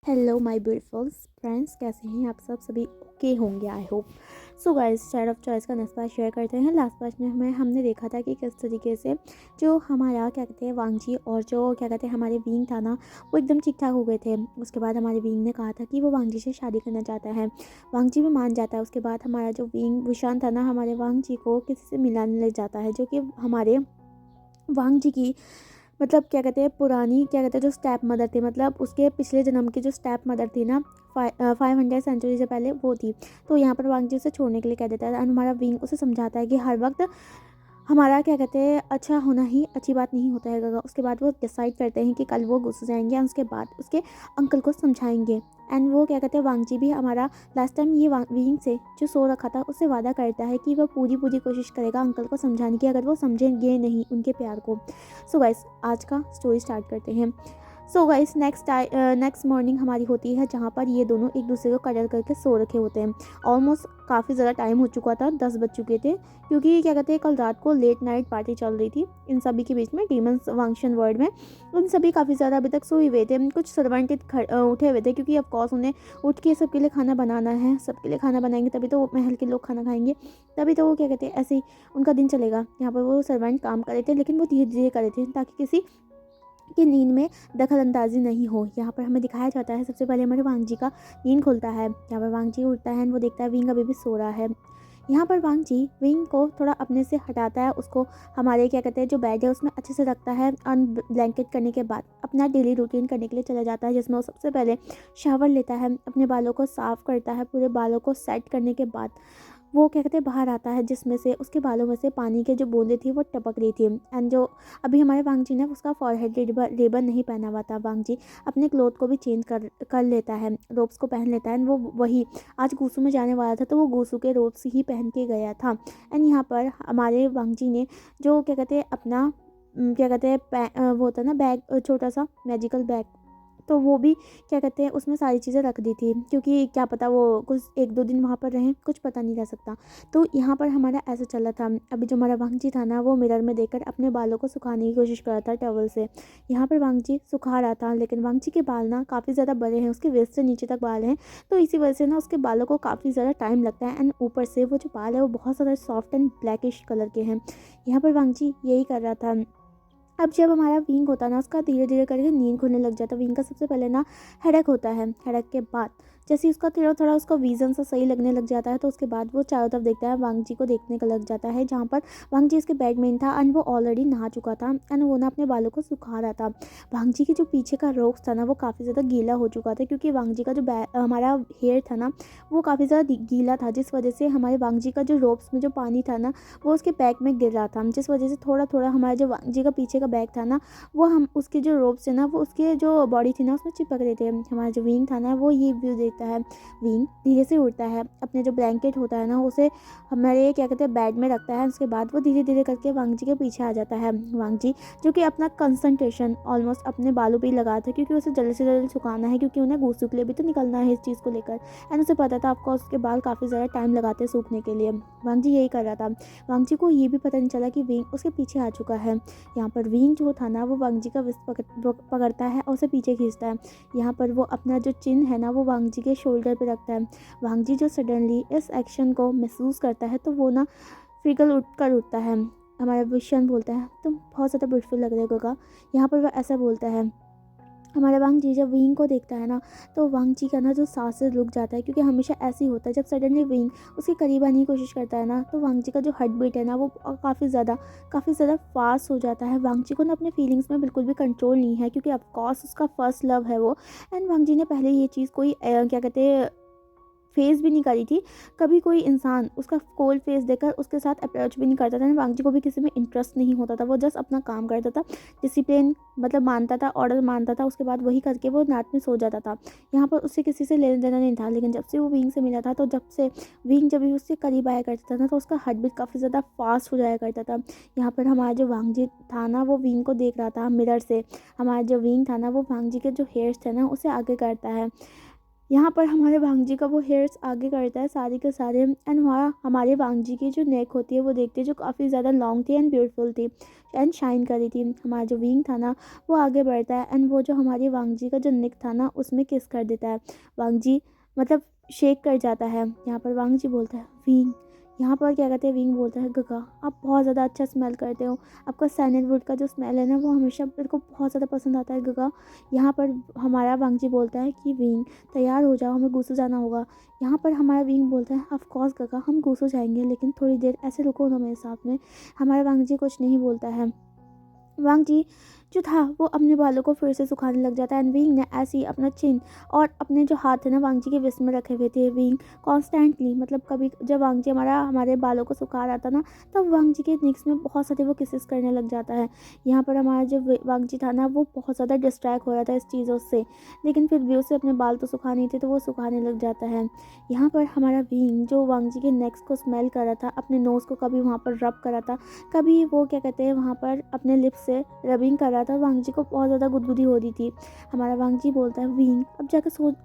Hello my beautiful friends, कैसे हैं आप सब? सभी ओके होंगे I hope. So guys, side of choice का नेक्स्ट पार्ट शेयर करते हैं। लास्ट पार्ट में हमने देखा था कि किस तरीके से जो हमारा क्या कहते हैं वांगजी और जो क्या कहते हैं हमारे विंग था ना, वो एकदम ठीक ठाक हो गए थे। उसके बाद हमारे विंग ने कहा था कि वो वांगजी से शादी करना चाहता है। वांगजी भी मान जाता है। उसके बाद हमारा जो विंग विशान था ना, हमारे वांगजी को किसी से मिलाने लग जाता है, जो कि हमारे वांगजी की मतलब क्या कहते हैं पुरानी क्या कहते हैं जो स्टेप मदर थी, मतलब उसके पिछले जन्म की जो स्टेप मदर थी ना, 500 सेंचुरी से पहले वो थी। तो यहाँ पर वांगजी उसे छोड़ने के लिए कह देता है और हमारा विंग उसे समझाता है कि हर वक्त हमारा क्या कहते हैं अच्छा होना ही अच्छी बात नहीं होता है गगा। उसके बाद वो डिसाइड करते हैं कि कल वो गुस्सा जाएंगे और उसके बाद उसके अंकल को समझाएंगे। एंड वो क्या कहते हैं वांगजी भी हमारा लास्ट टाइम ये विंग से जो सो रखा था उससे वादा करता है कि वह पूरी पूरी कोशिश करेगा अंकल को समझाने की, अगर वो समझेंगे नहीं उनके प्यार को। सो गाइस, आज का स्टोरी स्टार्ट करते हैं। सो गाइस, नेक्स्ट मॉर्निंग हमारी होती है, जहाँ पर ये दोनों एक दूसरे को कलर करके सो रखे होते हैं। ऑलमोस्ट काफ़ी ज़्यादा टाइम हो चुका था, 10 बज चुके थे, क्योंकि क्या कहते हैं कल रात को लेट नाइट पार्टी चल रही थी इन सभी के बीच में डीमंस फंक्शन वर्ल्ड में। उन सभी काफ़ी ज़्यादा अभी तक सोए हुए थे। कुछ सर्वेंट उठे हुए थे, क्योंकि ऑफकोर्स उन्हें उठ के सबके लिए खाना बनाना है। सबके लिए खाना बनाएंगे तभी तो महल के लोग खाना खाएंगे, तभी तो वो क्या कहते हैं ऐसे ही उनका दिन चलेगा। यहाँ पर वो सर्वेंट काम कर रहे थे, लेकिन वो धीरे धीरे कर रहे थे ताकि किसी कि नींद में दखल अंदाजी नहीं हो। यहाँ पर हमें दिखाया जाता है सबसे पहले हमारे वांगजी का नींद खुलता है। यहाँ पर वांगजी उठता है, वो देखता है विंग अभी भी सो रहा है। यहाँ पर वांगजी विंग को थोड़ा अपने से हटाता है, उसको हमारे क्या कहते हैं जो बेड है उसमें अच्छे से रखता है। ब्लैंकेट करने के बाद अपना डेली रूटीन करने के लिए चला जाता है, जिसमें वो सबसे पहले शावर लेता है, अपने बालों को साफ़ करता है। पूरे बालों को सेट करने के बाद वो क्या कहते हैं बाहर आता है, जिसमें से उसके बालों में से पानी के जो बूंदें थी वो टपक रही थी। एंड जो अभी हमारे वांगजी ने उसका फॉरहेड रिबन नहीं पहना हुआ था। वांगजी अपने क्लोथ को भी चेंज कर लेता है, रोब्स को पहन लेता है। एंड वो वही आज गूसू में जाने वाला था, तो वो गूसू के रोब्स ही पहन के गया था। एंड यहाँ पर हमारे वांगजी ने जो क्या कहते हैं अपना क्या कहते हैं वो होता है ना बैग, छोटा सा मैजिकल बैग, तो वो भी क्या कहते हैं उसमें सारी चीज़ें रख दी थी, क्योंकि क्या पता वो कुछ 1-2 दिन वहाँ पर रहें, कुछ पता नहीं रह सकता। तो यहाँ पर हमारा ऐसा चला था। अभी जो हमारा वांगजी था ना, वो मिरर में देखकर अपने बालों को सुखाने की कोशिश कर रहा था टॉवल से। यहाँ पर वांगजी सुखा रहा था, लेकिन वांगजी के बाल ना काफ़ी ज़्यादा बड़े हैं, उसके वेस्ट से नीचे तक बाल हैं, तो इसी वजह से ना उसके बालों को काफ़ी ज़्यादा टाइम लगता है। एंड ऊपर से वो जो बाल है वो बहुत ज़्यादा सॉफ्ट एंड ब्लैकिश कलर के हैं। यहाँ पर वांगजी यही कर रहा था। अब जब हमारा विंग होता है ना, उसका धीरे धीरे करके नींद खुलने लग जाता है। विंग का सबसे पहले ना हेडेक होता है। हेडेक के बाद जैसे ही उसका थोड़ा थोड़ा उसका विजन सा सही लगने लग जाता है, तो उसके बाद वो चारों तरफ देखता है, वांगजी को देखने का लग जाता है, जहाँ पर वांगजी उसके बेड में था एंड वो ऑलरेडी नहा चुका था। एंड वो ना अपने बालों को सुखा रहा था। वांगजी के जो पीछे का रोक्स था ना, वो काफ़ी ज़्यादा गीला हो चुका था, क्योंकि वांगजी का जो हमारा हेयर था ना, वो काफ़ी ज़्यादा गीला था, जिस वजह से हमारे वांगजी का जो रोब्स में जो पानी था ना, वो उसके बैग में गिर रहा था, जिस वजह से थोड़ा थोड़ा हमारा जो वांगजी का पीछे का बैग था ना, वो हम उसके जो रोब्स है ना, वो उसके जो बॉडी थी ना उसमें चिपक रहे थे। हमारा जो विंग था ना, वो ये व्यू देखता है। विंग धीरे से उड़ता है, अपने जो ब्लैंकेट होता है ना उसे हमारे क्या कहते हैं बेड में रखता है। उसके बाद वो धीरे धीरे करके वांगजी के पीछे आ जाता है। वांगजी जो कि अपना कंसंट्रेशन ऑलमोस्ट अपने बालों पे ही लगा था, क्योंकि उसे जल्दी से जल्दी सुखाना है, क्योंकि उन्हें गूसू के लिए भी तो निकलना है इस चीज़ को लेकर। एंड उसे पता था आपको उसके बाल काफ़ी ज़्यादा टाइम लगाते हैं सूखने के लिए। वांगजी यही कर रहा था। वांगजी को ये भी पता नहीं चला कि विंग उसके पीछे आ चुका है। यहाँ पर विंग जो था ना, वो वांगजी का विस्ट पकड़ता है और उसे पीछे खींचता है। यहाँ पर वो अपना जो चिन्ह है ना, वो वांगजी के शोल्डर पे रखता है। वांगजी जो सडनली इस एक्शन को महसूस करता है, तो वो ना फिगल उठता है। हमारा विशन बोलता है तुम बहुत ज़्यादा ब्यूटीफुल लग रहे हो गोगा। यहाँ पर वह ऐसा बोलता है। हमारा वांगजी जब विंग को देखता है ना, तो वांगजी का ना जो सांसें रुक जाता है, क्योंकि हमेशा ऐसे ही होता है जब सडनली विंग उसके करीब आने की कोशिश करता है ना, तो वांगजी का जो हार्ट बीट है ना, वो काफ़ी ज़्यादा फास्ट हो जाता है। वांगजी को ना अपने फीलिंग्स में बिल्कुल भी कंट्रोल नहीं है, क्योंकि ऑफकोर्स उसका फर्स्ट लव है वो। एंड वांगजी ने पहले ये चीज़ कोई क्या कहते हैं फेस भी नहीं करी थी। कभी कोई इंसान उसका कोल्ड फेस देकर उसके साथ अप्रोच भी नहीं करता था। वांगजी को भी किसी में इंटरेस्ट नहीं होता था, वो जस्ट अपना काम करता था, डिसिप्लिन मतलब मानता था, ऑर्डर मानता था, उसके बाद वही करके वो रात में सो जाता था। यहाँ पर उससे किसी से लेना देना नहीं था। लेकिन जब से वो विंग से मिला था, तो जब से विंग जब भी उसके करीब आया करता था ना, तो उसका हार्ट बीट काफ़ी ज़्यादा फास्ट हो जाया करता था। यहाँ पर हमारा जो वांगजी था ना, वो विंग को देख रहा था मिरर से। हमारा जो विंग था ना, वो वांगजी के जो हेयर्स थे ना, उसे आगे करता है। यहाँ पर हमारे भांजी का वो हेयर्स आगे करता है सारे के सारे, एंड वहाँ हमारे भांजी की जो नेक होती है वो देखते हैं जो काफ़ी ज़्यादा लॉन्ग थी एंड ब्यूटीफुल थी एंड शाइन कर रही थी। हमारा जो विंग था ना वो आगे बढ़ता है एंड वो जो हमारी वांगजी का जो नेक था ना उसमें किस कर देता है। वांगजी मतलब शेक कर जाता है। यहाँ पर वांगजी बोलता है विंग। यहाँ पर क्या कहते हैं, विंग बोलता है गगा आप बहुत ज़्यादा अच्छा स्मेल करते हो, आपका सैंडलवुड का जो स्मेल है ना वो हमेशा मेरे को बहुत ज़्यादा पसंद आता है गगा। यहाँ पर हमारा वांगजी बोलता है कि विंग तैयार हो जाओ, हमें गुसू जाना होगा। यहाँ पर हमारा विंग बोलता है ऑफ कोर्स गगा हम गुसू जाएंगे, लेकिन थोड़ी देर ऐसे रुको ना मेरे साथ में। हमारा वांगजी कुछ नहीं बोलता है। वांगजी जो था वो अपने बालों को फिर से सुखाने लग जाता है एंड विंग ने ऐसे ही अपना चिन और अपने जो हाथ है ना वांगजी के विस्ट में रखे हुए थे। विंग कॉन्स्टेंटली मतलब कभी जब वांगजी हमारे बालों को सुखा रहा था ना तब वांगजी के निक्स में बहुत सारे वो किसेस करने लग जाता है। यहाँ पर हमारा जो वांगजी था ना वो बहुत ज़्यादा डिस्ट्रैक्ट हो रहा था इस चीज़ों से, लेकिन फिर भी उसे अपने बाल तो सुखाने थे तो वो सुखाने लग जाता है। यहाँ पर हमारा विंग जो वांगजी के नेक्स को स्मेल कर रहा था, अपने नोज़ को कभी वहाँ पर रब कर रहा था, कभी वो क्या कहते हैं वहाँ पर अपने लिप्स से रबिंग कर रहा था। वांगजी को बहुत ज़्यादा गुदगुदी हो रही थी। हमारा वांगजी बोलता है विंग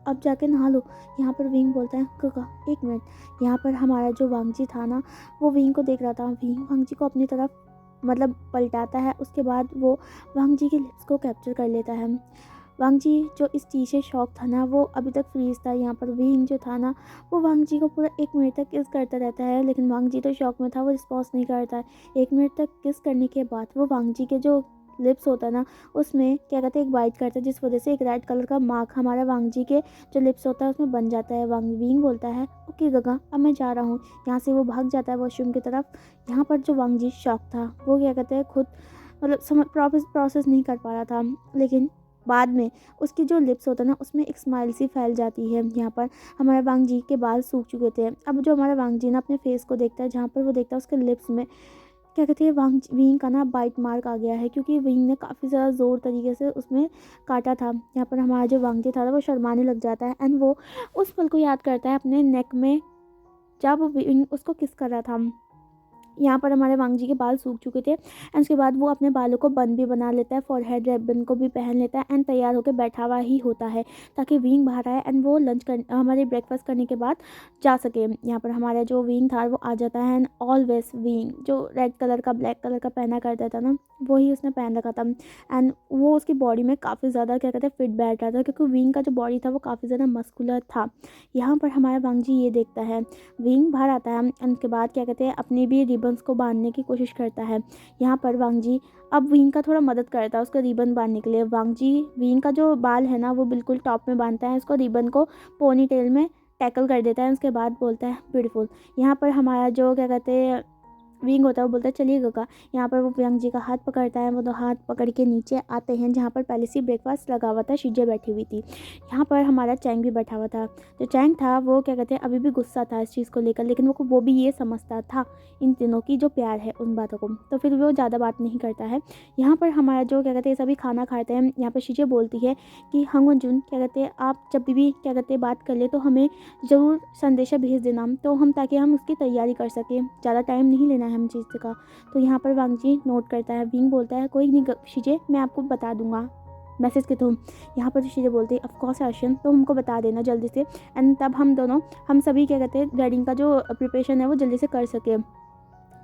अब जाके नहा लो। यहाँ पर विंग बोलता है गगा एक मिनट। यहाँ पर हमारा जो वांगजी था ना वो विंग को देख रहा था। विंग वांगजी को अपनी तरफ मतलब पलटाता है, उसके बाद वो वांगजी के लिप्स को कैप्चर कर लेता है। वांगजी जो इस चीज़ से शौक था ना वो अभी तक फ्रीज था। यहाँ पर विंग जो था ना वो वांगजी को पूरा 1 मिनट तक किस करता रहता है, लेकिन वांगजी तो शौक में था, वो रिस्पॉन्स नहीं करता है। 1 मिनट तक किस करने के बाद वो वांगजी के जो लिप्स होता है ना उसमें क्या कहते हैं एक बाइट करता है, जिस वजह से एक रेड कलर का मार्क हमारा वांगजी के जो लिप्स होता है उसमें बन जाता है। विंग बोलता है ओके गगा अब मैं जा रहा हूँ। यहाँ से वो भाग जाता है वॉशरूम की तरफ। यहाँ पर जो वांगजी शौक था वो क्या कहते हैं खुद मतलब प्रोसेस नहीं कर पा रहा था, लेकिन बाद में उसकी जो लिप्स होता है ना उसमें एक स्माइल सी फैल जाती है। यहाँ पर हमारे वांगजी के बाल सूख चुके थे। अब जो हमारा वांगजी ना अपने फेस को देखता है, जहाँ पर वो देखता है उसके लिप्स में क्या कहते हैं विंग का ना बाइट मार्क आ गया है, क्योंकि विंग ने काफ़ी ज़्यादा ज़ोर तरीके से उसमें काटा था। यहाँ पर हमारा जो वांगजी था वो शर्माने लग जाता है एंड वो उस पल को याद करता है अपने नेक में जब विंग उसको किस कर रहा था। यहाँ पर हमारे वांगजी के बाल सूख चुके थे एंड उसके बाद वो अपने बालों को बन भी बना लेता है, फॉरहेड रिबन को भी पहन लेता है एंड तैयार होकर बैठा हुआ ही होता है ताकि विंग बाहर आए एंड वो हमारे ब्रेकफास्ट करने के बाद जा सके। यहाँ पर हमारा जो विंग था वो आ जाता है एंड ऑलवेज विंग जो रेड कलर का ब्लैक कलर का पहना करता था ना वही उसने पहन रखा था एंड वो उसकी बॉडी में काफ़ी ज़्यादा क्या कहते हैं फिट बैठ रहा था, क्योंकि विंग का जो बॉडी था वो काफ़ी ज़्यादा मस्कुलर था। यहाँ पर हमारा वांगजी ये देखता है, विंग बाहर आता है एंड उसके बाद क्या कहते हैं अपनी भी रिबन्स को बांधने की कोशिश करता है। यहाँ पर वांगजी अब विंग का थोड़ा मदद करता है उसका रिबन बांधने के लिए। वांगजी विंग का जो बाल है ना वो बिल्कुल टॉप में बांधता है, उसको रिबन को पोनी टेल में टैकल कर देता है, उसके बाद बोलता है ब्यूटीफुल। यहाँ पर हमारा जो क्या कहते हैं विंग होता है वो बोलता है चलिए गगा। यहाँ पर वो वांगजी का हाथ पकड़ता है, वो दो हाथ पकड़ के नीचे आते हैं जहाँ पर पहले से ब्रेकफास्ट लगा हुआ था, शीजे बैठी हुई थी। यहाँ पर हमारा चैंग भी बैठा हुआ था। जो चैंग था वो क्या कहते हैं अभी भी गुस्सा था इस चीज़ को लेकर, लेकिन वो भी ये समझता था इन तीनों की जो प्यार है उन बातों को, तो फिर वो ज़्यादा बात नहीं करता है। यहाँ पर हमारा जो क्या कहते हैं सभी खाना खाते हैं। यहाँ पर शीजे बोलती है कि हंगवनजुन क्या कहते हैं आप जब भी क्या कहते हैं बात कर ले तो हमें ज़रूर संदेशा भेज देना, तो हम ताकि हम उसकी तैयारी कर सकें, ज़्यादा टाइम नहीं लेना है हम चीज़ का। तो यहाँ पर वांगजी नोट करता है। विंग बोलता है कोई नहीं शीजे मैं आपको बता दूंगा मैसेज के थ्रू। यहाँ पर शीजे बोलते हैं ऑफकोर्स आशन तो हमको बता देना जल्दी से, एंड तब हम सभी क्या कहते हैं वेडिंग का जो प्रिपरेशन है वो जल्दी से कर सके।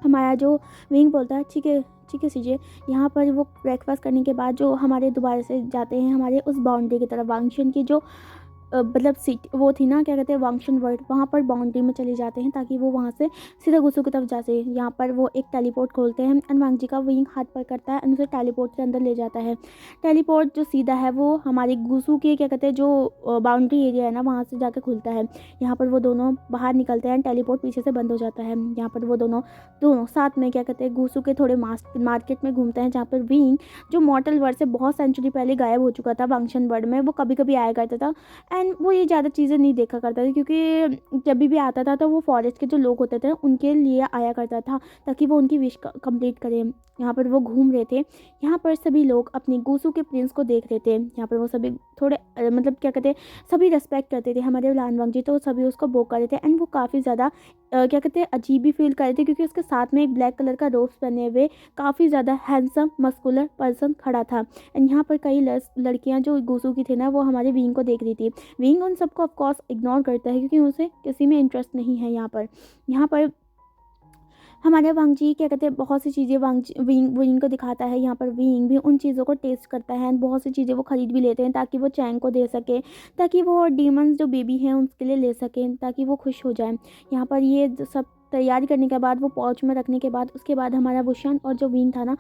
हमारा जो विंग बोलता है ठीक है शीजे। यहाँ पर वो ब्रेकफास्ट करने के बाद जो हमारे दोबारा से जाते हैं हमारे उस बाउंड्री की तरफ, वांगशन की जो मतलब सीट वो थी ना क्या कहते हैं वांगशन वर्ड, वहाँ पर बाउंड्री में चले जाते हैं ताकि वो वहाँ से सीधा गुस्सू की तरफ जा सके। यहाँ पर वो एक टेलीपोर्ट खोलते हैं एंड वांगजी का विंग हाथ पर करता है एंड उसे टेलीपोर्ट के अंदर ले जाता है। टेलीपोर्ट जो सीधा है वो हमारे गुस्सू के क्या कहते हैं जो बाउंड्री एरिया है ना वहाँ से जाकर खुलता है। यहाँ पर वो दोनों बाहर निकलते हैं एंड टेलीपोर्ट पीछे से बंद हो जाता है। यहाँ पर वो दोनों साथ में क्या कहते हैं गुस्सू के थोड़े मार्केट में घूमते हैं, जहाँ पर विंग जो मॉर्टल वर्ड से बहुत सेंचुरी पहले गायब हो चुका था वांगशन वर्ड में, वो कभी कभी आया करता था एंड वो ये ज़्यादा चीज़ें नहीं देखा करता था, क्योंकि जब भी आता था तो वो फॉरेस्ट के जो लोग होते थे उनके लिए आया करता था ताकि वो उनकी विश कंप्लीट करें। यहाँ पर वो घूम रहे थे। यहाँ पर सभी लोग अपने गुस्सू के प्रिंस को देख रहे थे। यहाँ पर वो सभी थोड़े मतलब क्या कहते हैं सभी रेस्पेक्ट करते थे हमारे लान वांगजी, तो सभी उसको बोक कर रहे थे एंड वो काफ़ी ज़्यादा क्या कहते हैं अजीब भी फील कर रहे थे, क्योंकि उसके साथ में एक ब्लैक कलर का रोब्स पहने हुए काफ़ी ज़्यादा हैंडसम मस्कुलर पर्सन खड़ा था। एंड यहाँ पर कई लड़कियाँ जो गुस्सू की थी ना वो हमारे विंग को देख रही थी। विंग उन सबको ऑफकोर्स इग्नोर करता है क्योंकि उसे किसी में इंटरेस्ट नहीं है। यहाँ पर हमारे वांगजी क्या कहते हैं, बहुत सी चीज़ें विंग विंग को दिखाता है। यहाँ पर विंग भी उन चीज़ों को टेस्ट करता है एंड बहुत सी चीज़ें वो खरीद भी लेते हैं ताकि वो चैंग को दे सके, ताकि वो डीमंस जो बेबी हैं उसके लिए ले सकें, ताकि वो खुश हो जाए। यहाँ पर ये सब तैयारी करने के बाद, वो पाउच में रखने के बाद, उसके बाद हमारा वुशान और जो विंग था ना,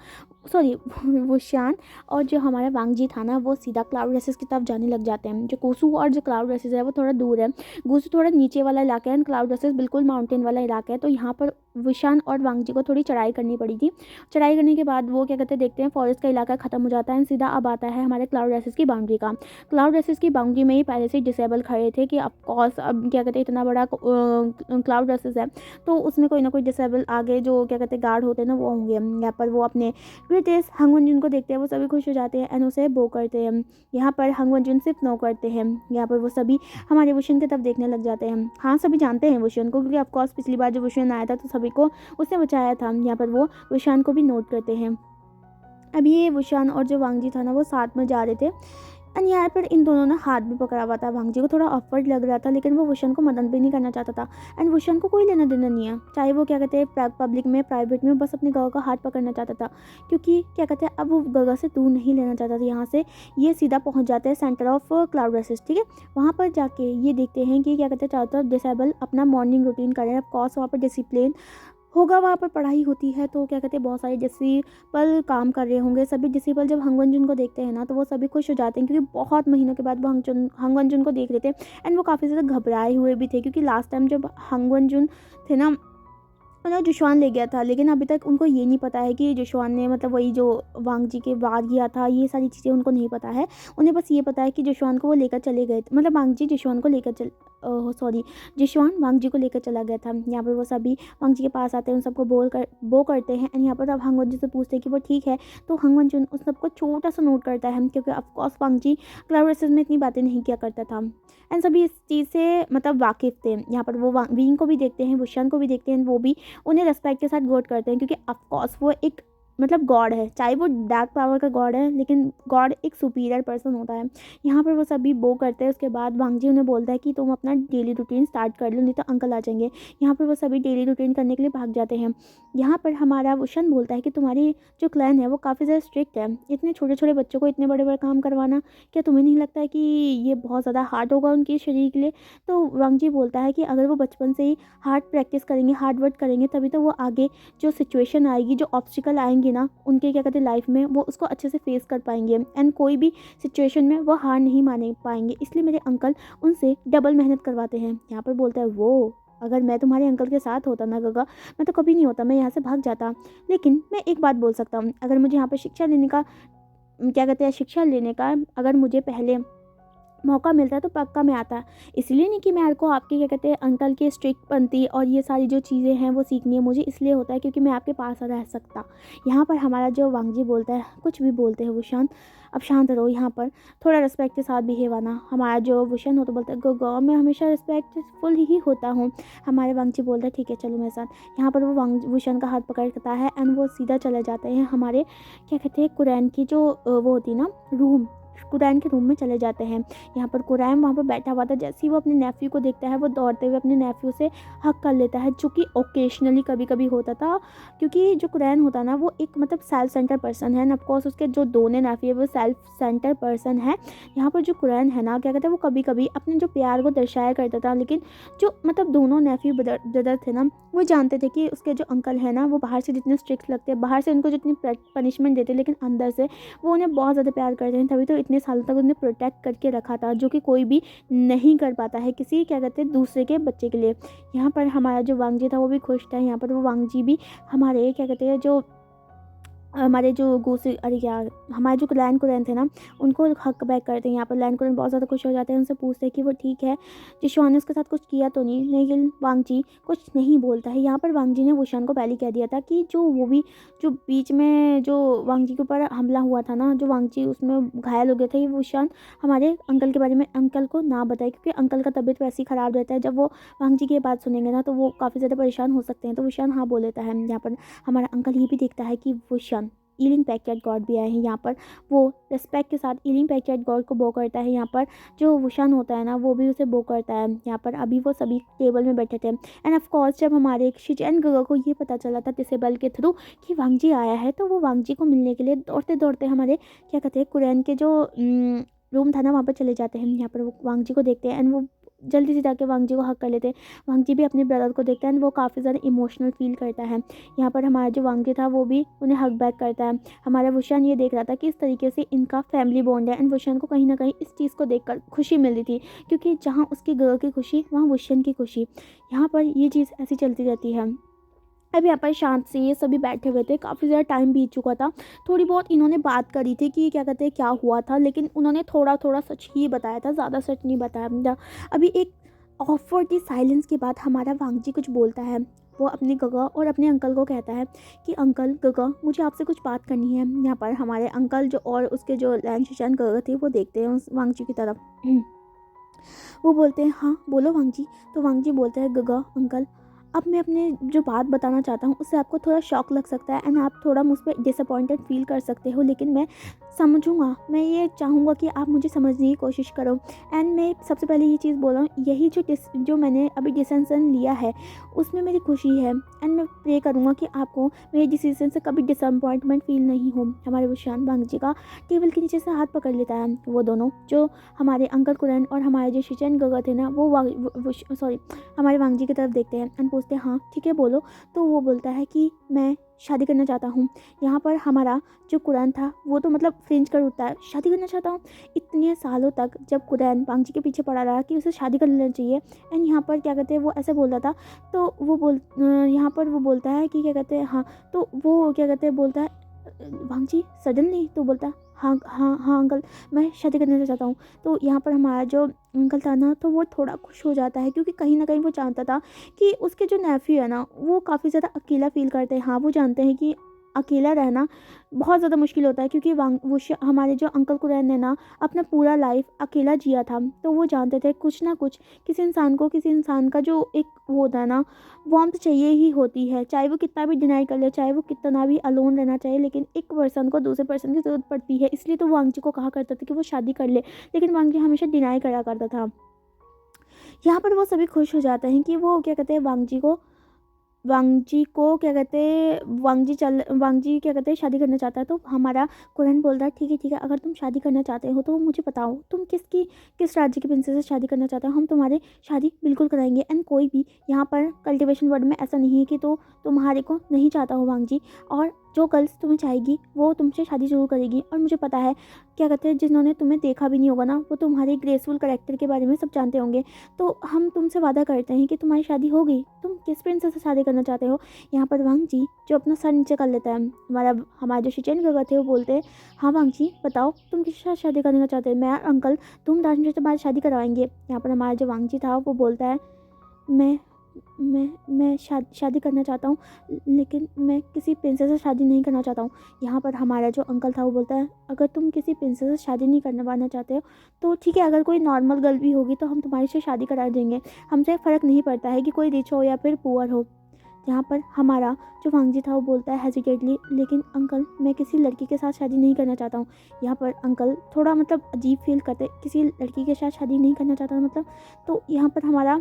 सॉरी वुशान और जो हमारा वांगजी था ना, वो सीधा क्लाउड रेसेस की तरफ जाने लग जाते हैं। जो कोसू और जो क्लाउड रेसेस है वो थोड़ा दूर है। गोसू थोड़ा नीचे वाला इलाका है एंड क्लाउड रेसेस बिल्कुल माउंटेन वाला इलाका है। तो यहाँ पर वुशान और वांगजी को थोड़ी चढ़ाई करनी पड़ी थी। चढ़ाई करने के बाद वो क्या कहते हैं, देखते हैं फॉरेस्ट का इलाका खत्म हो जाता है एंड सीधा अब आता है हमारे क्लाउड रेसेस की बाउंड्री का। क्लाउड रेसेस की बाउंड्री में ही पहले से डिसेबल खड़े थे कि ऑफकोर्स अब क्या कहते हैं, इतना बड़ा क्लाउड रेसेस है तो उसमें कोई ना कोई डिसेबल आगे जो क्या कहते हैं गार्ड होते हैं ना, वो होंगे। यहाँ पर वो अपने ग्रेटेस्ट हंगवनजुन को देखते हैं, वो सभी खुश हो जाते हैं एंड उसे बो करते हैं। यहाँ पर हंगवनजुन सिर्फ नो करते हैं। यहाँ पर वो सभी हमारे वुशन की तरफ देखने लग जाते हैं। हाँ, सभी जानते हैं वुशन को क्योंकि ऑफकोर्स पिछली बार जब वुशन आया था तो सभी को उसने बचाया था। यहाँ पर वो वुशान को भी नोट करते हैं। अब ये वुशान और जो वांगजी था ना, वो साथ में जा रहे थे एंड यहाँ पर इन दोनों ने हाथ भी पकड़ा हुआ था। वांगजी को थोड़ा ऑफवर्ड लग रहा था लेकिन वो वुशन को मदद भी नहीं करना चाहता था एंड वुशन को कोई लेना देना नहीं है, चाहे वो क्या कहते हैं पब्लिक में प्राइवेट में, बस अपने गगा का हाथ पकड़ना चाहता था क्योंकि क्या कहते हैं अब वो गगा से दूर नहीं लेना चाहता था। यहाँ से ये सीधा पहुँच जाते हैं सेंटर ऑफ क्लाउड रेसेस। ठीक है, वहाँ पर जाके ये देखते हैं कि क्या कहते हैं चारों तरफ डिसेबल अपना मॉर्निंग रूटीन करें। ऑफकोर्स वहाँ पर डिसिप्लिन होगा, वहाँ पर पढ़ाई होती है तो क्या कहते हैं बहुत सारे डिसिपल काम कर रहे होंगे। सभी डिसिपल जब हंगवनजुन को देखते हैं ना तो वो सभी खुश हो जाते हैं क्योंकि बहुत महीनों के बाद वो हंगवनजुन को देख रहे थे एंड वो काफ़ी ज़्यादा घबराए हुए भी थे क्योंकि लास्ट टाइम जब हंगवनजुन थे ना, मतलब जुशवान ले गया था, लेकिन अभी तक उनको ये नहीं पता है कि जुशवान ने मतलब वही जो वांगजी के बाद किया था, ये सारी चीज़ें उनको नहीं पता है। उन्हें बस ये पता है कि जुशवान को वो लेकर चले गए थे, मतलब वांगजी जुशवान को लेकर जुशवान वांगजी को लेकर चला गया था। यहाँ पर वो सभी वांगजी के पास आते हैं, उन सबको बो करते हैं एंड यहाँ पर अब हंगवनजुन से पूछते हैं कि वो ठीक है। तो हंगवनजुन उस सबको छोटा सा नोट करता है क्योंकि ऑफकोर्स वांगजी क्लाउड रेसेस में इतनी बातें नहीं किया करता था एंड सभी इस चीज़ से मतलब वाकिफ़ थे। यहाँ पर वो विंग को भी देखते हैं, वुशान को भी देखते हैं, वो भी उन्हें रेस्पेक्ट के साथ गॉड करते हैं क्योंकि ऑफकोर्स वो एक मतलब गॉड है, चाहे वो डार्क पावर का गॉड है लेकिन गॉड एक सुपीरियर पर्सन होता है। यहाँ पर वो सभी बो करते हैं। उसके बाद वांगजी उन्हें बोलता है कि तुम अपना डेली रूटीन स्टार्ट कर लो नहीं तो अंकल आ जाएंगे। यहाँ पर वो सभी डेली रूटीन करने के लिए भाग जाते हैं। यहाँ पर हमारा वुशन बोलता है कि तुम्हारी जो क्लैन है वो काफ़ी ज़्यादा स्ट्रिक्ट है, इतने छोटे छोटे बच्चों को इतने बड़े बड़े काम करवाना, क्या तुम्हें नहीं लगता है कि ये बहुत ज़्यादा हार्ड होगा उनके शरीर के लिए। तो वांगजी बोलता है कि अगर वो बचपन से ही हार्ड प्रैक्टिस करेंगे, हार्ड वर्क करेंगे, तभी तो वो आगे जो सिचुएशन आएगी, जो ऑब्स्टिकल आएंगे ना उनके क्या कहते हैं लाइफ में, वो उसको अच्छे से फेस कर पाएंगे एंड कोई भी सिचुएशन में वो हार नहीं माने पाएंगे। इसलिए मेरे अंकल उनसे डबल मेहनत करवाते हैं। यहाँ पर बोलता है वो, अगर मैं तुम्हारे अंकल के साथ होता ना गगा, मैं तो कभी नहीं होता, मैं यहाँ से भाग जाता। लेकिन मैं एक बात बोल सकता हूँ, अगर मुझे यहाँ पर शिक्षा लेने का क्या कहते हैं शिक्षा लेने का अगर मुझे पहले मौका मिलता है तो पक्का मैं आता। इसलिए नहीं कि मेरे को आपके क्या कहते हैं अंकल के स्ट्रिक्ट बनती और ये सारी जो चीज़ें हैं वो सीखनी है, मुझे इसलिए होता है क्योंकि मैं आपके पास रह सकता। यहाँ पर हमारा जो वांगजी बोलता है, कुछ भी बोलते हैं वुशान, अब शांत रहो, यहाँ पर थोड़ा रिस्पेक्ट के साथ बिहेव आना। हमारा जो वुशन हो तो बोलता है गाँव में हमेशा रिस्पेक्टफुल ही होता हूँ। हमारे वांगजी बोलता है ठीक है चलो मेरे साथ। यहाँ पर वो वुशन का हाथ पकड़ता है एंड वो सीधा चले जाते हैं हमारे क्या कहते हैं कुरैन की जो वो होती है ना रूम, कुरैन के रूम में चले जाते हैं। यहाँ पर कुरैन वहाँ पर बैठा हुआ था, जैसे ही वो अपने नेफ्यू को देखता है वो दौड़ते हुए अपने नेफ्यू से हक कर लेता है, जो कि ओकेजनली कभी कभी होता था क्योंकि जो कुरैन होता ना वो एक मतलब सेल्फ सेंटर पर्सन है, ऑफकोर्स उसके जो दोनों नेफ्यू है वो सेल्फ सेंटर पर्सन है। यहाँ पर जो कुरैन है ना क्या कहते हैं वो कभी कभी अपने जो प्यार को दर्शाया करता था, लेकिन जो मतलब दोनों नेफ्यू ब्रदर थे ना वो जानते थे कि उसके जो अंकल है ना वो बाहर से जितने स्ट्रिक्ट लगते हैं, बाहर से उनको जितनी पनिशमेंट देते, लेकिन अंदर से वो उन्हें बहुत ज़्यादा प्यार करते हैं, तभी तो इतने सालों तक उन्हें प्रोटेक्ट करके रखा था, जो कि कोई भी नहीं कर पाता है किसी क्या कहते हैं दूसरे के बच्चे के लिए। यहाँ पर हमारा जो वांगजी था वो भी खुश था। यहाँ पर वो वांगजी भी हमारे क्या कहते हैं जो हमारे जो गोसे अरे यार हमारे जो कुरैन थे ना उनको हक बैक करते हैं। यहाँ पर कुरैन बहुत ज़्यादा खुश हो जाते हैं, उनसे पूछते हैं कि वो ठीक है, जिशवान ने उसके साथ कुछ किया तो नहीं, लेकिन वांगजी कुछ नहीं बोलता है। यहाँ पर वांगजी ने वुशान को पहले कह दिया था कि जो बीच में जो वांगजी के ऊपर हमला हुआ था ना, जो वांगजी उसमें घायल हो गया था, ये वुशान हमारे अंकल के बारे में अंकल को ना बताए क्योंकि अंकल का तबीयत वैसे ही ख़राब रहता है। जब वो वांगजी की बात सुनेंगे ना तो वो काफ़ी ज़्यादा परेशान हो सकते हैं। तो वुशान हाँ बोल लेता है। यहाँ पर हमारा अंकल ये भी देखता है कि वुशान ईलिंग पैक्टियट गॉड भी आए हैं। यहाँ पर वो रिस्पेक्ट के साथ ईलिंग पैक्टियट गॉड को बो करता है। यहाँ पर जो वुशन होता है ना वो भी उसे बो करता है। यहाँ पर अभी वो सभी टेबल में बैठे थे एंड ऑफ कोर्स जब हमारे शिचेन गगा को ये पता चला था डिसेबल के थ्रू कि वांग जी आया है, तो वो वांग जी को मिलने के लिए दौड़ते दौड़ते हमारे क्या कहते हैं कुरैन के जो रूम था ना वहाँ पर चले जाते हैं। यहाँ पर वो वांग जी को देखते हैं एंड वो जल्दी से जाके वांग जी को हक कर लेते हैं। वांग जी भी अपने ब्रदर को देखते हैं एंड वो काफ़ी ज़्यादा इमोशनल फील करता है। यहाँ पर हमारा जो वांग जी था वो भी उन्हें हक बैक करता है। हमारा वुशन ये देख रहा था कि इस तरीके से इनका फैमिली बॉन्ड है एंड वुशन को कहीं ना कहीं इस चीज़ को देखकर खुशी मिल रही थी, क्योंकि जहाँ उसकी गर्ल की खुशी वहाँ वुशन की खुशी। यहाँ पर ये चीज़ ऐसी चलती रहती है। अब यहाँ पर शांत से ये सभी बैठे हुए थे, काफ़ी ज़्यादा टाइम बीत चुका था। थोड़ी बहुत इन्होंने बात करी थी कि क्या कहते हैं क्या हुआ था, लेकिन उन्होंने थोड़ा थोड़ा सच ही बताया था, ज़्यादा सच नहीं बताया। अभी एक ऑफवर्ड साइलेंस के बाद हमारा वांग जी कुछ बोलता है। वो अपने गगा और अपने अंकल को कहता है कि अंकल गगा मुझे आपसे कुछ बात करनी है। यहाँ पर हमारे अंकल जो और उसके जो लैंड शिशान गगा थे वो देखते हैं उस वांग जी की तरफ। वो बोलते हैं हाँ बोलो वांग जी। तो वांग जी बोलते हैं गगा अंकल अब मैं अपने जो बात बताना चाहता हूँ उससे आपको थोड़ा शॉक लग सकता है एंड आप थोड़ा मुझ पर डिसअपॉइंटेड फील कर सकते हो, लेकिन मैं समझूंगा। मैं ये चाहूँगा कि आप मुझे समझने की कोशिश करो। एंड मैं सबसे पहले ये चीज़ बोल रहा हूँ, यही जो मैंने अभी डिसीजन लिया है उसमें मेरी खुशी है एंड मैं प्रे करूँगा कि आपको मेरे डिसीजन से कभी डिसअपॉइंटमेंट फील नहीं हो। हमारे वुशान वांग जी का टेबल के नीचे से हाथ पकड़ लेता है। वो दोनों जो हमारे अंकल कुरैन और हमारे जो शिचेन गगा थे ना वो हमारे वांग जी की तरफ देखते हैं एंड पूछते हैं हाँ ठीक है बोलो। तो वो बोलता है कि मैं शादी करना चाहता हूँ। यहाँ पर हमारा जो कुरैन था वो तो मतलब फ्रिंज कर उठता है, शादी करना चाहता हूँ। इतने सालों तक जब कुरैन वांग जी के पीछे पड़ा रहा कि उसे शादी कर लेना चाहिए एंड यहाँ पर क्या कहते हैं वो ऐसे बोल रहा था, तो वो यहाँ पर वो बोलता है कि क्या कहते हैं हाँ, तो वो क्या कहते हैं बोलता है वांग जी सडनली, तो बोलता है हाँ हाँ हाँ अंकल मैं शादी करना चाहता हूँ। तो यहाँ पर हमारा जो अंकल था ना तो वो थोड़ा खुश हो जाता है, क्योंकि कहीं ना कहीं वो जानता था कि उसके जो नेफ्यू है ना वो काफ़ी ज़्यादा अकेला फील करते हैं। हाँ वो जानते हैं कि अकेला रहना बहुत ज़्यादा मुश्किल होता है, क्योंकि हमारे जो अंकल कुरैन ने ना अपना पूरा लाइफ अकेला जिया था। तो वो जानते थे कुछ ना कुछ किसी इंसान का जो एक वो होता है ना वार्मथ चाहिए ही होती है, चाहे वो कितना भी डिनाई कर ले, चाहे वो कितना भी अलोन रहना चाहिए, लेकिन एक पर्सन को दूसरे पर्सन की ज़रूरत पड़ती है। इसलिए तो वांग जी को कहा करता था कि वो शादी कर ले, लेकिन वांग जी हमेशा डिनाई करा करता था। यहाँ पर वो सभी खुश हो जाते हैं कि वो क्या कहते हैं वांग जी क्या कहते हैं शादी करना चाहता है। तो हमारा कुरैन बोलता है ठीक है अगर तुम शादी करना चाहते हो तो मुझे बताओ तुम किस राज्य की प्रिंसेस से शादी करना चाहते हो, हम तुम्हारी शादी बिल्कुल कराएंगे। एंड कोई भी यहाँ पर कल्टिवेशन वर्ड में ऐसा नहीं है कि तो तुम्हारे को नहीं चाहता हो वांग जी, और जो गर्ल्स तुम्हें चाहेगी वो तुमसे शादी जरूर करेगी। और मुझे पता है क्या कहते हैं जिन्होंने तुम्हें देखा भी नहीं होगा ना वो तुम्हारे ग्रेसफुल कैरेक्टर के बारे में सब जानते होंगे। तो हम तुमसे वादा करते हैं कि तुम्हारी शादी होगी, तुम किस प्रिंसेस से शादी करना चाहते हो। यहाँ पर वांग जी जो अपना सर नीचे कर लेता है, हमारे जो शिचेन गगा थे वो बोलते हैं हाँ वांग जी बताओ तुम किस साथ शादी करने का चाहते हो, मैं अंकल धूमधाम से तुम्हारी शादी करवाएंगे। यहाँ पर हमारा जो वांग जी था वो बोलता है मैं शादी करना चाहता हूँ, लेकिन मैं किसी प्रिंसेस से शादी नहीं करना चाहता हूँ। यहाँ पर हमारा जो अंकल था वो बोलता है अगर तुम किसी प्रिंसेस से शादी नहीं करना चाहते हो तो ठीक है, अगर कोई नॉर्मल गर्ल भी होगी तो हम तुम्हारी से शादी करा देंगे, हमसे फ़र्क नहीं पड़ता है कि कोई रिच हो या फिर पुअर हो। यहाँ पर हमारा जो वांग जी था वो बोलता है हेजिटेटली, लेकिन अंकल मैं किसी लड़की के साथ शादी नहीं करना चाहता हूँ। यहाँ पर अंकल थोड़ा मतलब अजीब फील करते, किसी लड़की के साथ शादी नहीं करना चाहता मतलब। तो यहाँ पर हमारा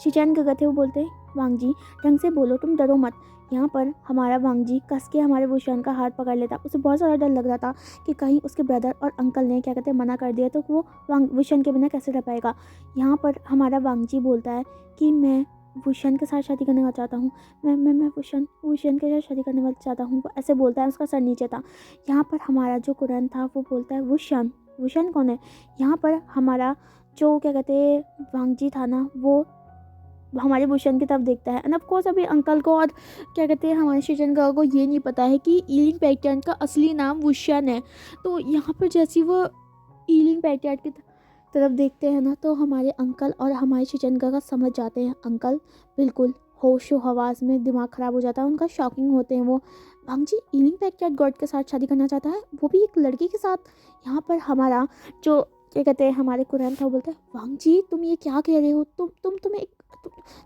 शिचैन गगा थे वो बोलते हैं वांग जी ढंग से बोलो, तुम डरो मत। यहाँ पर हमारा वांग जी कस के हमारे वुशन का हाथ पकड़ लेता। उसे बहुत ज़्यादा डर लग रहा था कि कहीं उसके ब्रदर और अंकल ने क्या कहते हैं मना कर दिया तो वो वुशन के बिना कैसे रह पाएगा। यहाँ पर हमारा वांग जी बोलता है कि मैं वुशन के साथ शादी करना चाहता हूँ, मैं वुशन के साथ शादी करने वाला चाहता हूँ। वो ऐसे बोलता है, उसका सर नीचे था। यहाँ पर हमारा जो कुरैन था वो बोलता है वुशन कौन है। यहाँ पर हमारा जो क्या कहते हैं वांग जी था ना वो हमारे वुशन की तरफ देखता है एंड ऑफ कोर्स अभी अंकल को और क्या कहते हैं हमारे शिचेन गगा को ये नहीं पता है कि ईलिंग पैक्टियट का असली नाम वुशन है। तो यहाँ पर जैसे वो ईलिंग पैक्टियट की तरफ देखते हैं ना तो हमारे अंकल और हमारे शिचेन गगा समझ जाते हैं। अंकल बिल्कुल होशो हवास में दिमाग ख़राब हो जाता है उनका, शॉकिंग होते हैं वो। वांग जी ईलिंग पैक्टियट गॉड के साथ शादी करना चाहता है, वो भी एक लड़की के साथ। यहाँ पर हमारा जो क्या कहते हैं हमारे कुरैन था वो बोलता है वांग जी तुम ये क्या कह रहे हो, तुम्हें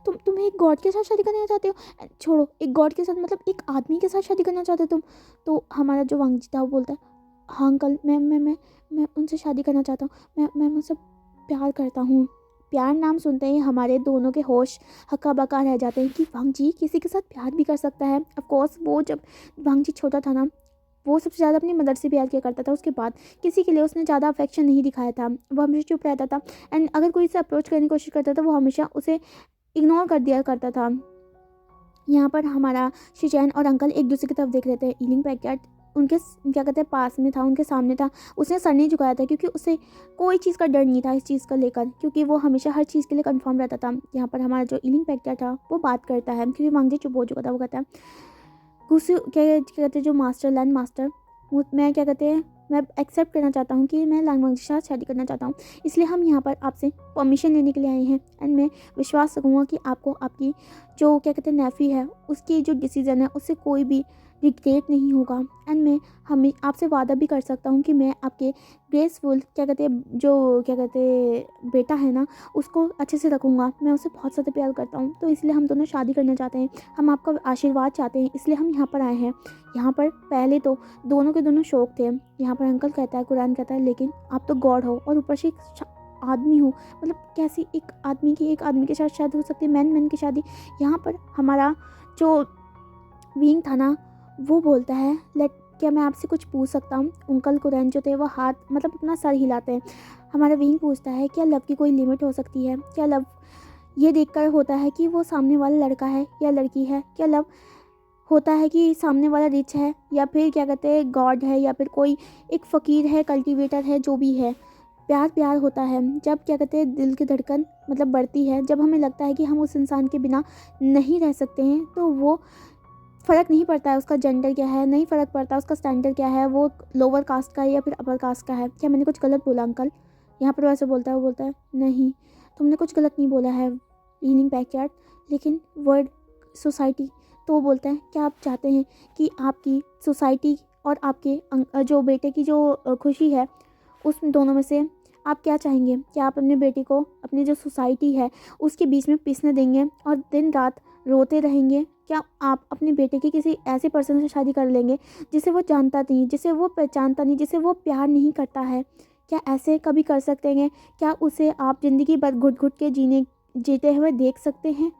तुम एक गॉड के साथ शादी करना चाहते हो? छोड़ो, एक गॉड के साथ मतलब एक आदमी के साथ शादी करना चाहते हो तुम? तो हमारा जो वांगजी था वो बोलता है, हाँ अंकल, मैं उनसे शादी करना चाहता हूँ, मैं उनसे प्यार करता हूँ। प्यार नाम सुनते ही हमारे दोनों के होश हक्का बक्का रह जाते हैं कि वांगजी किसी के साथ प्यार भी कर सकता है। ऑफ कोर्स वो जब वांगजी छोटा था ना, वो सबसे ज़्यादा अपनी मदर से प्यार किया करता था। उसके बाद किसी के लिए उसने ज़्यादा अफेक्शन नहीं दिखाया था, वो हमेशा चुप रहता था। एंड अगर कोई इसे अप्रोच करने की कोशिश करता था वो हमेशा उसे इग्नोर कर दिया करता था। यहाँ पर हमारा शिचैन और अंकल एक दूसरे की तरफ देख रहे थे। ईलिंग पैकेट उनके क्या कहते हैं पास में था, उनके सामने था। उसने सर नहीं झुकाया था क्योंकि उसे कोई चीज़ का डर नहीं था इस चीज़ को लेकर, क्योंकि वो हमेशा हर चीज़ के लिए कंफर्म रहता था। यहाँ पर हमारा जो ईलिंग पैकेट था वो बात करता है क्योंकि वांगजी चुप हो चुका था। वो कहता है, गुस्से क्या कहते हैं जो मास्टर लैंड मास्टर, मैं क्या कहते हैं मैं एक्सेप्ट करना चाहता हूँ कि मैं लैंड मास्टर के साथ शादी करना चाहता हूँ, इसलिए हम यहाँ पर आपसे परमिशन लेने के लिए आए हैं। एंड मैं विश्वास रखूँगा कि आपको आपकी जो क्या कहते हैं नेफी है उसकी जो डिसीज़न है उससे कोई भी रिग्रेट नहीं होगा। एंड मैं हमें आपसे वादा भी कर सकता हूँ कि मैं आपके ग्रेसफुल क्या कहते हैं जो क्या कहते हैं बेटा है ना उसको अच्छे से रखूँगा। मैं उसे बहुत ज़्यादा प्यार करता हूँ, तो इसलिए हम दोनों शादी करना चाहते हैं। हम आपका आशीर्वाद चाहते हैं, इसलिए हम यहाँ पर आए हैं। यहाँ पर पहले तो दोनों के दोनों शौक थे। यहाँ पर अंकल कहता है, कुरान कहता है, लेकिन आप तो गॉड हो और ऊपर से एक आदमी हो, मतलब कैसी एक आदमी की एक आदमी के साथ शादी हो सकती है, मैन की शादी। यहाँ पर हमारा जो विंग था ना वो बोलता है, क्या मैं आपसे कुछ पूछ सकता हूँ? अंकल कुरैन जो थे वो हाथ मतलब अपना सर हिलाते हैं। हमारा विंग पूछता है, क्या लव की कोई लिमिट हो सकती है? क्या लव ये देखकर होता है कि वो सामने वाला लड़का है या लड़की है? क्या लव होता है कि सामने वाला रिच है या फिर क्या कहते हैं गॉड है या फिर कोई एक फ़कीर है, कल्टीवेटर है, जो भी है? प्यार प्यार होता है जब क्या कहते हैं दिल की धड़कन मतलब बढ़ती है, जब हमें लगता है कि हम उस इंसान के बिना नहीं रह सकते हैं। तो वो फ़र्क नहीं पड़ता है उसका जेंडर क्या है, नहीं फ़र्क पड़ता उसका स्टैंडर्ड क्या है, वो लोअर कास्ट का है या फिर अपर कास्ट का है। क्या मैंने कुछ गलत बोला अंकल? यहाँ पर वैसे बोलता है, वो बोलता है, नहीं तुमने कुछ गलत नहीं बोला है रीनिंग बैकयार्ड, लेकिन वर्ड सोसाइटी। तो वो बोलता है, क्या आप चाहते हैं कि आपकी सोसाइटी और आपके जो बेटे की जो खुशी है उस दोनों में से आप क्या चाहेंगे? क्या आप अपने बेटे को अपनी जो सोसाइटी है उसके बीच में पिसने देंगे और दिन रात रोते रहेंगे? क्या आप अपने बेटे की किसी ऐसे पर्सन से शादी कर लेंगे जिसे वो जानता नहीं, जिसे वो पहचानता नहीं, जिसे वो प्यार नहीं करता है? क्या ऐसे कभी कर सकते हैं? क्या उसे आप ज़िंदगी भर घुट घुट के जीते हुए देख सकते हैं?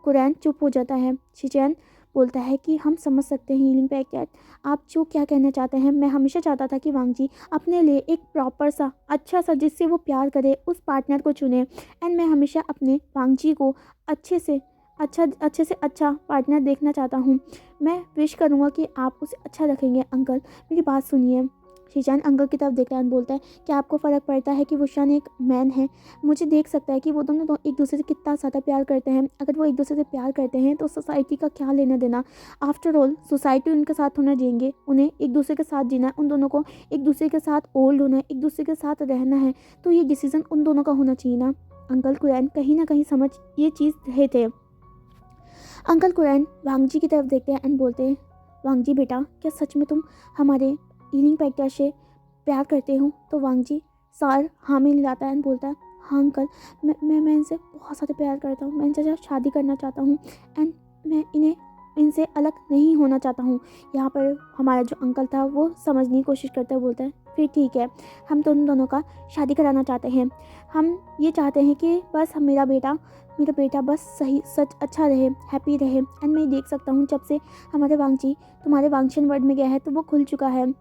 कुरैन चुप हो जाता है। शिचैन बोलता है कि हम समझ सकते हैं हीलिंग पैकेट, आप जो क्या कहना चाहते हैं। मैं हमेशा चाहता था कि वांगजी अपने लिए एक प्रॉपर सा अच्छा सा जिससे वो प्यार करे उस पार्टनर को चुने। एंड मैं हमेशा अपने वांगजी को अच्छे से अच्छा पार्टनर देखना चाहता हूँ। मैं विश करूँगा कि आप उसे अच्छा रखेंगे। अंकल मेरी बात सुनिए। शिचैन अंकल की तरफ देखता है, बोलता है, क्या आपको फ़र्क पड़ता है कि वुशान एक मैन है? मुझे देख सकता है कि वो दोनों एक दूसरे से कितना ज़्यादा प्यार करते हैं। अगर वो एक दूसरे से प्यार करते हैं तो सोसाइटी का क्या लेना देना? आफ्टर ऑल सोसाइटी उनके साथ होना चाहिए, उन्हें एक दूसरे के साथ जीना है, उन दोनों को एक दूसरे के साथ ओल्ड होना है, एक दूसरे के साथ रहना है। तो ये डिसीज़न उन दोनों का होना चाहिए ना। अंकल कुरैन कहीं ना कहीं समझ ये चीज़ रहे थे। अंकल कुरैन वांगजी की तरफ देखते हैं एंड बोलते हैं, वांगजी बेटा, क्या सच में तुम हमारे ईलिंग पैक्टर से प्यार करते हो? तो वांगजी सार हाँ में मिलाता है एंड बोलता है, हाँ अंकल, मैं इनसे बहुत ज़्यादा प्यार करता हूँ, मैं इनसे शादी करना चाहता हूँ एंड मैं इनसे अलग नहीं होना चाहता हूँ। यहाँ पर हमारा जो अंकल था वो समझने की कोशिश करता है, बोलता है, फिर ठीक है, हम दोनों का शादी कराना चाहते हैं। हम ये चाहते हैं कि बस मेरा बेटा बस सही सच अच्छा रहे, हैप्पी रहे। एंड मैं देख सकता हूँ जब से हमारे वांगजी तुम्हारे वांगशन वर्ड में गया है तो वो खुल चुका है।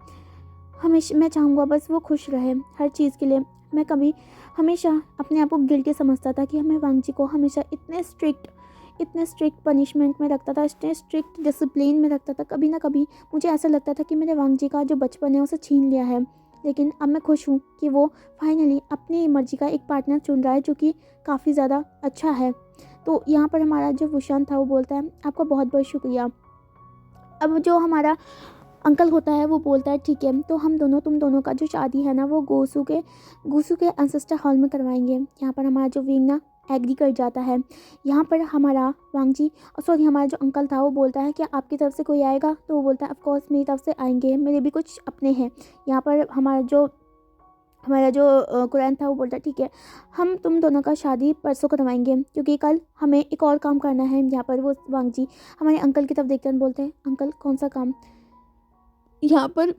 हमेशा मैं चाहूँगा बस वो खुश रहे हर चीज़ के लिए। मैं कभी हमेशा अपने आप को गिल्टी समझता था कि हमें वांगजी को हमेशा इतने स्ट्रिक्ट पनिशमेंट में रखता था, इतने स्ट्रिक्ट डिसिप्लिन में रखता था। कभी ना कभी मुझे ऐसा लगता था कि मेरे वांगजी का जो बचपन है उसे छीन लिया है। लेकिन अब मैं खुश हूँ कि वो फाइनली अपनी मर्जी का एक पार्टनर चुन रहा है जो कि काफ़ी ज़्यादा अच्छा है। तो यहाँ पर हमारा जो वुशान था वो बोलता है, आपका बहुत बहुत शुक्रिया। अब जो हमारा अंकल होता है वो बोलता है, ठीक है, तो हम तुम दोनों का जो शादी है ना वो गोसू के एंसेस्टर हॉल में करवाएंगे। यहाँ पर हमारा जो विंग ना एग्री कर जाता है। यहाँ पर हमारा हमारा जो अंकल था वो बोलता है, क्या आपकी तरफ से कोई आएगा? तो वो बोलता है, ऑफ कोर्स मेरी तरफ से आएंगे, मेरे भी कुछ अपने हैं। यहाँ पर हमारा जो हमारा जो कुरैन था वो बोलता है ठीक है, हम तुम दोनों का शादी परसों करवाएंगे क्योंकि कल हमें एक और काम करना है। यहाँ पर वो वांग जी हमारे अंकल की तरफ देखते हैं, बोलते हैं अंकल कौन सा काम। यहाँ पर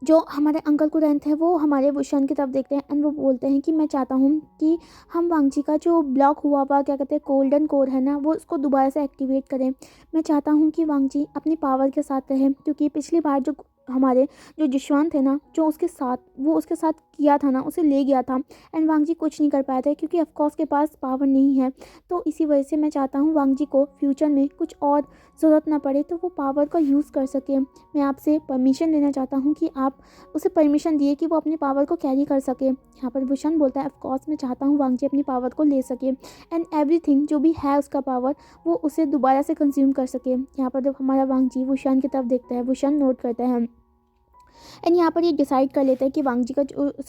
जो हमारे अंकल कुरैन थे वो हमारे वुशान की तरफ देखते हैं एंड वो बोलते हैं कि मैं चाहता हूँ कि हम वांग जी का जो ब्लॉक हुआ हुआ क्या कहते हैं गोल्डन कोर है ना, वो उसको दोबारा से एक्टिवेट करें। मैं चाहता हूँ कि वांग जी अपनी पावर के साथ रहें, क्योंकि पिछली बार जो हमारे जो जिशवान थे ना, जो उसके साथ वो उसके साथ किया था ना, उसे ले गया था एंड वांग जी कुछ नहीं कर पाए थे क्योंकि ऑफकोर्स के पास पावर नहीं है। तो इसी वजह से मैं चाहता हूँ वांग जी को फ्यूचर में कुछ और ज़रूरत ना पड़े तो वो पावर का यूज़ कर सके। मैं आपसे परमिशन लेना चाहता हूँ कि आप उसे परमिशन दिए कि वो अपनी पावर को कैरी कर सके। यहाँ पर भूषण बोलता है ऑफ कोर्स मैं चाहता हूँ वांग जी अपनी पावर को ले सके एंड एवरीथिंग जो भी है उसका पावर वो उसे दोबारा से कंज्यूम कर सके। यहाँ पर जब हमारा वांग जी भूषण की तरफ देखता है, भूषण नोट करता है एंड यहाँ पर ये डिसाइड कर लेते हैं कि वांग जी का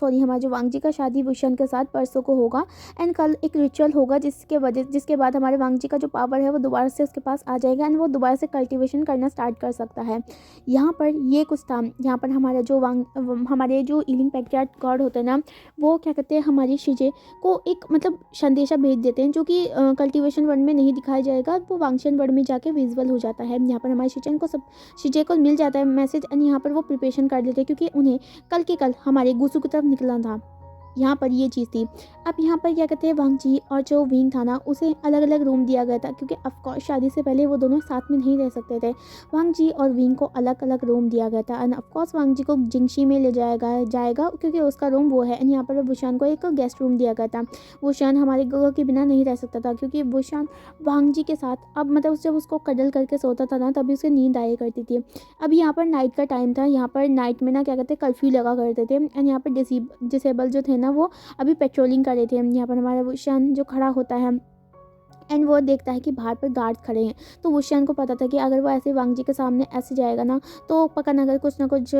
हमारा जो वांग जी का शादी भूषण के साथ परसों को होगा एंड कल एक रिचुअल होगा जिसके बाद हमारे वांग जी का जो पावर है वो दोबारा से उसके पास आ जाएगा एंड वो दोबारा से कल्टीवेशन करना स्टार्ट कर सकता है। यहाँ पर ये कुछ था। यहाँ पर हमारा जो हमारे जो ईलिंग पैक्ट्रियार्क गॉड होते हैं ना, वो क्या कहते हैं हमारी शिजे को एक मतलब संदेशा भेज देते हैं जो कि कल्टीवेशन वर्ड में नहीं दिखाया जाएगा, वो वांगशन वर्ड में जाके विजुअल हो जाता है। यहाँ पर हमारे शिजे को मिल जाता है मैसेज एंड यहाँ पर वो प्रिपरेशन कर लेते हैं क्योंकि उन्हें कल के कल हमारे गुसु की तरफ निकलना था। यहाँ पर ये चीज़ थी। अब यहाँ पर क्या कहते हैं वांग जी और जो विंग था ना उसे अलग अलग रूम दिया गया था क्योंकि ऑफकोर्स शादी से पहले वो दोनों साथ में नहीं रह सकते थे। वांग जी और विंग को अलग अलग रूम दिया गया था एंड ऑफकोर्स वांग जी को जिंगशी में ले जाएगा क्योंकि उसका रूम वो है एंड यहाँ पर भूषण को एक गेस्ट रूम दिया गया था। भूषण हमारे गगो के बिना नहीं रह सकता था क्योंकि भूषण वांग जी के साथ अब मतलब जब उसको कडल करके सोता था ना तभी उसे नींद आया करती थी। अब यहाँ पर नाइट का टाइम था, यहाँ पर नाइट में ना क्या कहते हैं कर्फ्यू लगा करते थे एंड यहाँ पर डिसेबल जो थे ना वो अभी पेट्रोलिंग कर रहे थे। यहाँ पर हमारा वुशन जो खड़ा होता है एंड वो देखता है कि बाहर पर गार्ड्स खड़े हैं, तो वुशन को पता था कि अगर वो ऐसे वांग जी के सामने ऐसे जाएगा ना तो पक्का नगर कुछ ना कुछ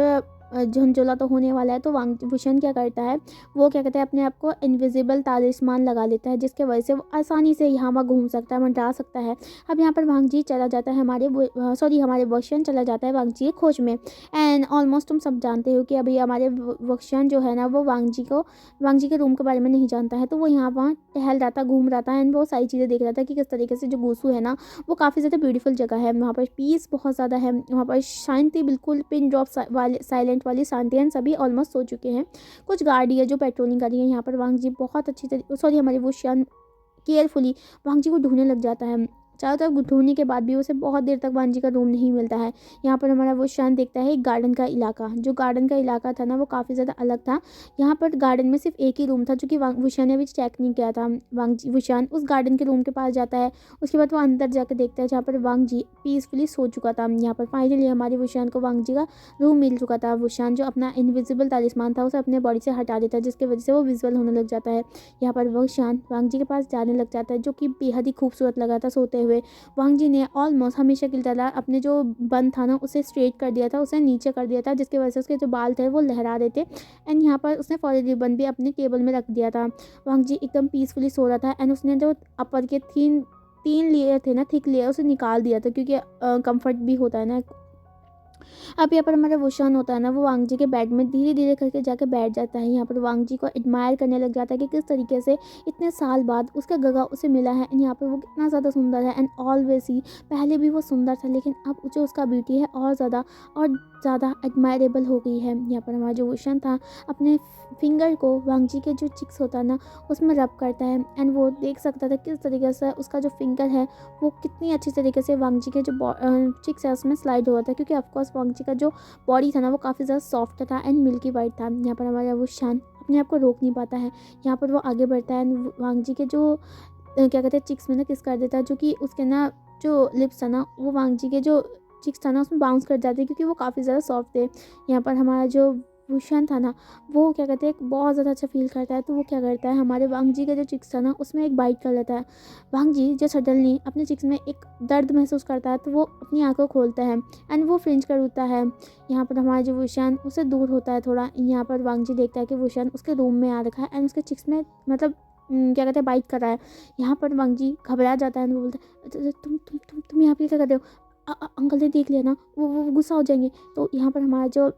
झंझोला तो होने वाला है। तो भूषण क्या करता है, वो क्या कहते हैं अपने आप को इनविजिबल तालिस्मान लगा लेता है जिसके वजह से वो आसानी से यहाँ वहाँ घूम सकता है, मंडरा सकता है। अब यहाँ पर वांग जी चला जाता है हमारे भूषण चला जाता है वांग जी की खोज में एंड ऑलमोस्ट तुम सब जानते हो कि अभी हमारे भूषण जो है ना वो वांग जी के रूम के बारे में नहीं जानता है। तो वो यहाँ वहाँ टहल रहा था, घूम रहा था एंड वो सारी चीज़ें देख रहा था कि किस तरीके से जो गुसु है ना वो काफ़ी ज़्यादा ब्यूटीफुल जगह है, वहाँ पर पीस बहुत ज़्यादा है, वहाँ पर शांति बिल्कुल पिन ड्रॉप साइलेंट वाली शांति है। सभी ऑलमोस्ट सो चुके हैं, कुछ गाड़ी है जो पेट्रोलिंग कर रही है। यहाँ पर वांग जी बहुत अच्छी तरीके हमारे वो केयरफुली वांग जी को ढूंढने लग जाता है। चारों तरफ ढूंढने के बाद भी उसे बहुत देर तक वांग जी का रूम नहीं मिलता है। यहाँ पर हमारा वो शान देखता है एक गार्डन का इलाका, जो गार्डन का इलाका था ना वो काफ़ी ज़्यादा अलग था। यहाँ पर गार्डन में सिर्फ एक ही रूम था जो कि वुशान ने भी चेक नहीं किया था। वुशान उस गार्डन के रूम के पास जाता है, उसके बाद वो अंदर जाकर देखता है जहाँ पर वांग जी पीसफुली सो चुका था। यहाँ पर फाइनली हमारे वुशान को वांग जी का रूम मिल चुका था। वुशान जो अपना इनविजिबल तालिस्मान था उसे अपने बॉडी से हटा देता है जिसकी वजह से वो विजुअल होने लग जाता है। यहाँ पर वुशान वांग जी के पास जाने लग जाता है जो कि बेहद ही खूबसूरत लगा था सोते हुए। वांग जी ने ऑलमोस्ट हमेशा की तरह अपने जो बन था ना उसे स्ट्रेट कर दिया था, उसे नीचे कर दिया था जिसकी वजह से उसके जो बाल थे वो लहरा रहे थे एंड यहाँ पर उसने फॉरेन रिबन भी अपने टेबल में रख दिया था। वांग जी एकदम पीसफुली सो रहा था एंड उसने जो अपर के तीन लेयर थे ना, थिक लेयर, उसे निकाल दिया था क्योंकि कंफर्ट भी होता है ना। अब यहाँ पर हमारा वुशान होता है ना वो वांग जी के बेड में धीरे धीरे करके जाके बैठ जाता है। यहाँ पर वांग जी को एडमायर करने लग जाता है कि किस तरीके से इतने साल बाद उसका गगा उसे मिला है एंड यहाँ पर वो कितना ज़्यादा सुंदर है एंड ऑलवेज ही पहले भी वो सुंदर था लेकिन अब जो उसका ब्यूटी है और ज़्यादा एडमायरेबल हो गई है। यहाँ पर हमारा जो वुशान था अपने फिंगर को वांग जी के जो चिक्स होता है ना उसमें रब करता है एंड वो देख सकता था किस तरीके से उसका जो फिंगर है वो कितनी अच्छी तरीके से वांग जी के जो चिक्स है उसमें स्लाइड हुआ था क्योंकि ऑफकोर्स वांग जी का जो बॉडी था ना वो काफ़ी ज़्यादा सॉफ्ट था एंड मिल्की वाइट था। यहाँ पर हमारा वो शान अपने आप को रोक नहीं पाता है, यहाँ पर वो आगे बढ़ता है एंड वांग जी के जो क्या कहते हैं चिक्स में ना किस कर देता है जो कि उसके ना जो लिप्स था ना वो वांग जी के जो चिक्स था ना उसमें बाउंस कर जाते हैं क्योंकि वो काफ़ी ज़्यादा सॉफ्ट थे। यहाँ पर हमारा जो भूषण था ना वो क्या कहते हैं बहुत ज़्यादा अच्छा फील करता है, तो वो क्या करता है हमारे वांग जी का जो चिक्स था ना उसमें एक बाइट कर लेता है। वांग जी जो सडनली अपने चिक्स में एक दर्द महसूस करता है तो वो अपनी आंखों खोलता है एंड वो फ्रिंज कर उठता है। यहाँ पर हमारा जो भूषण उससे दूर होता है थोड़ा। यहाँ पर वांग जी देखता है कि भूषण उसके रूम में आ रखा है एंड उसके चिक्स में मतलब क्या कहते हैं बाइट कर रहा है। यहाँ पर वांग जी घबरा जाता है एंड वो बोलता है तुम यहाँ पे क्या कर रहे हो, अंकल ने देख लिया ना वो गुस्सा हो जाएंगे। तो यहाँ पर हमारा जो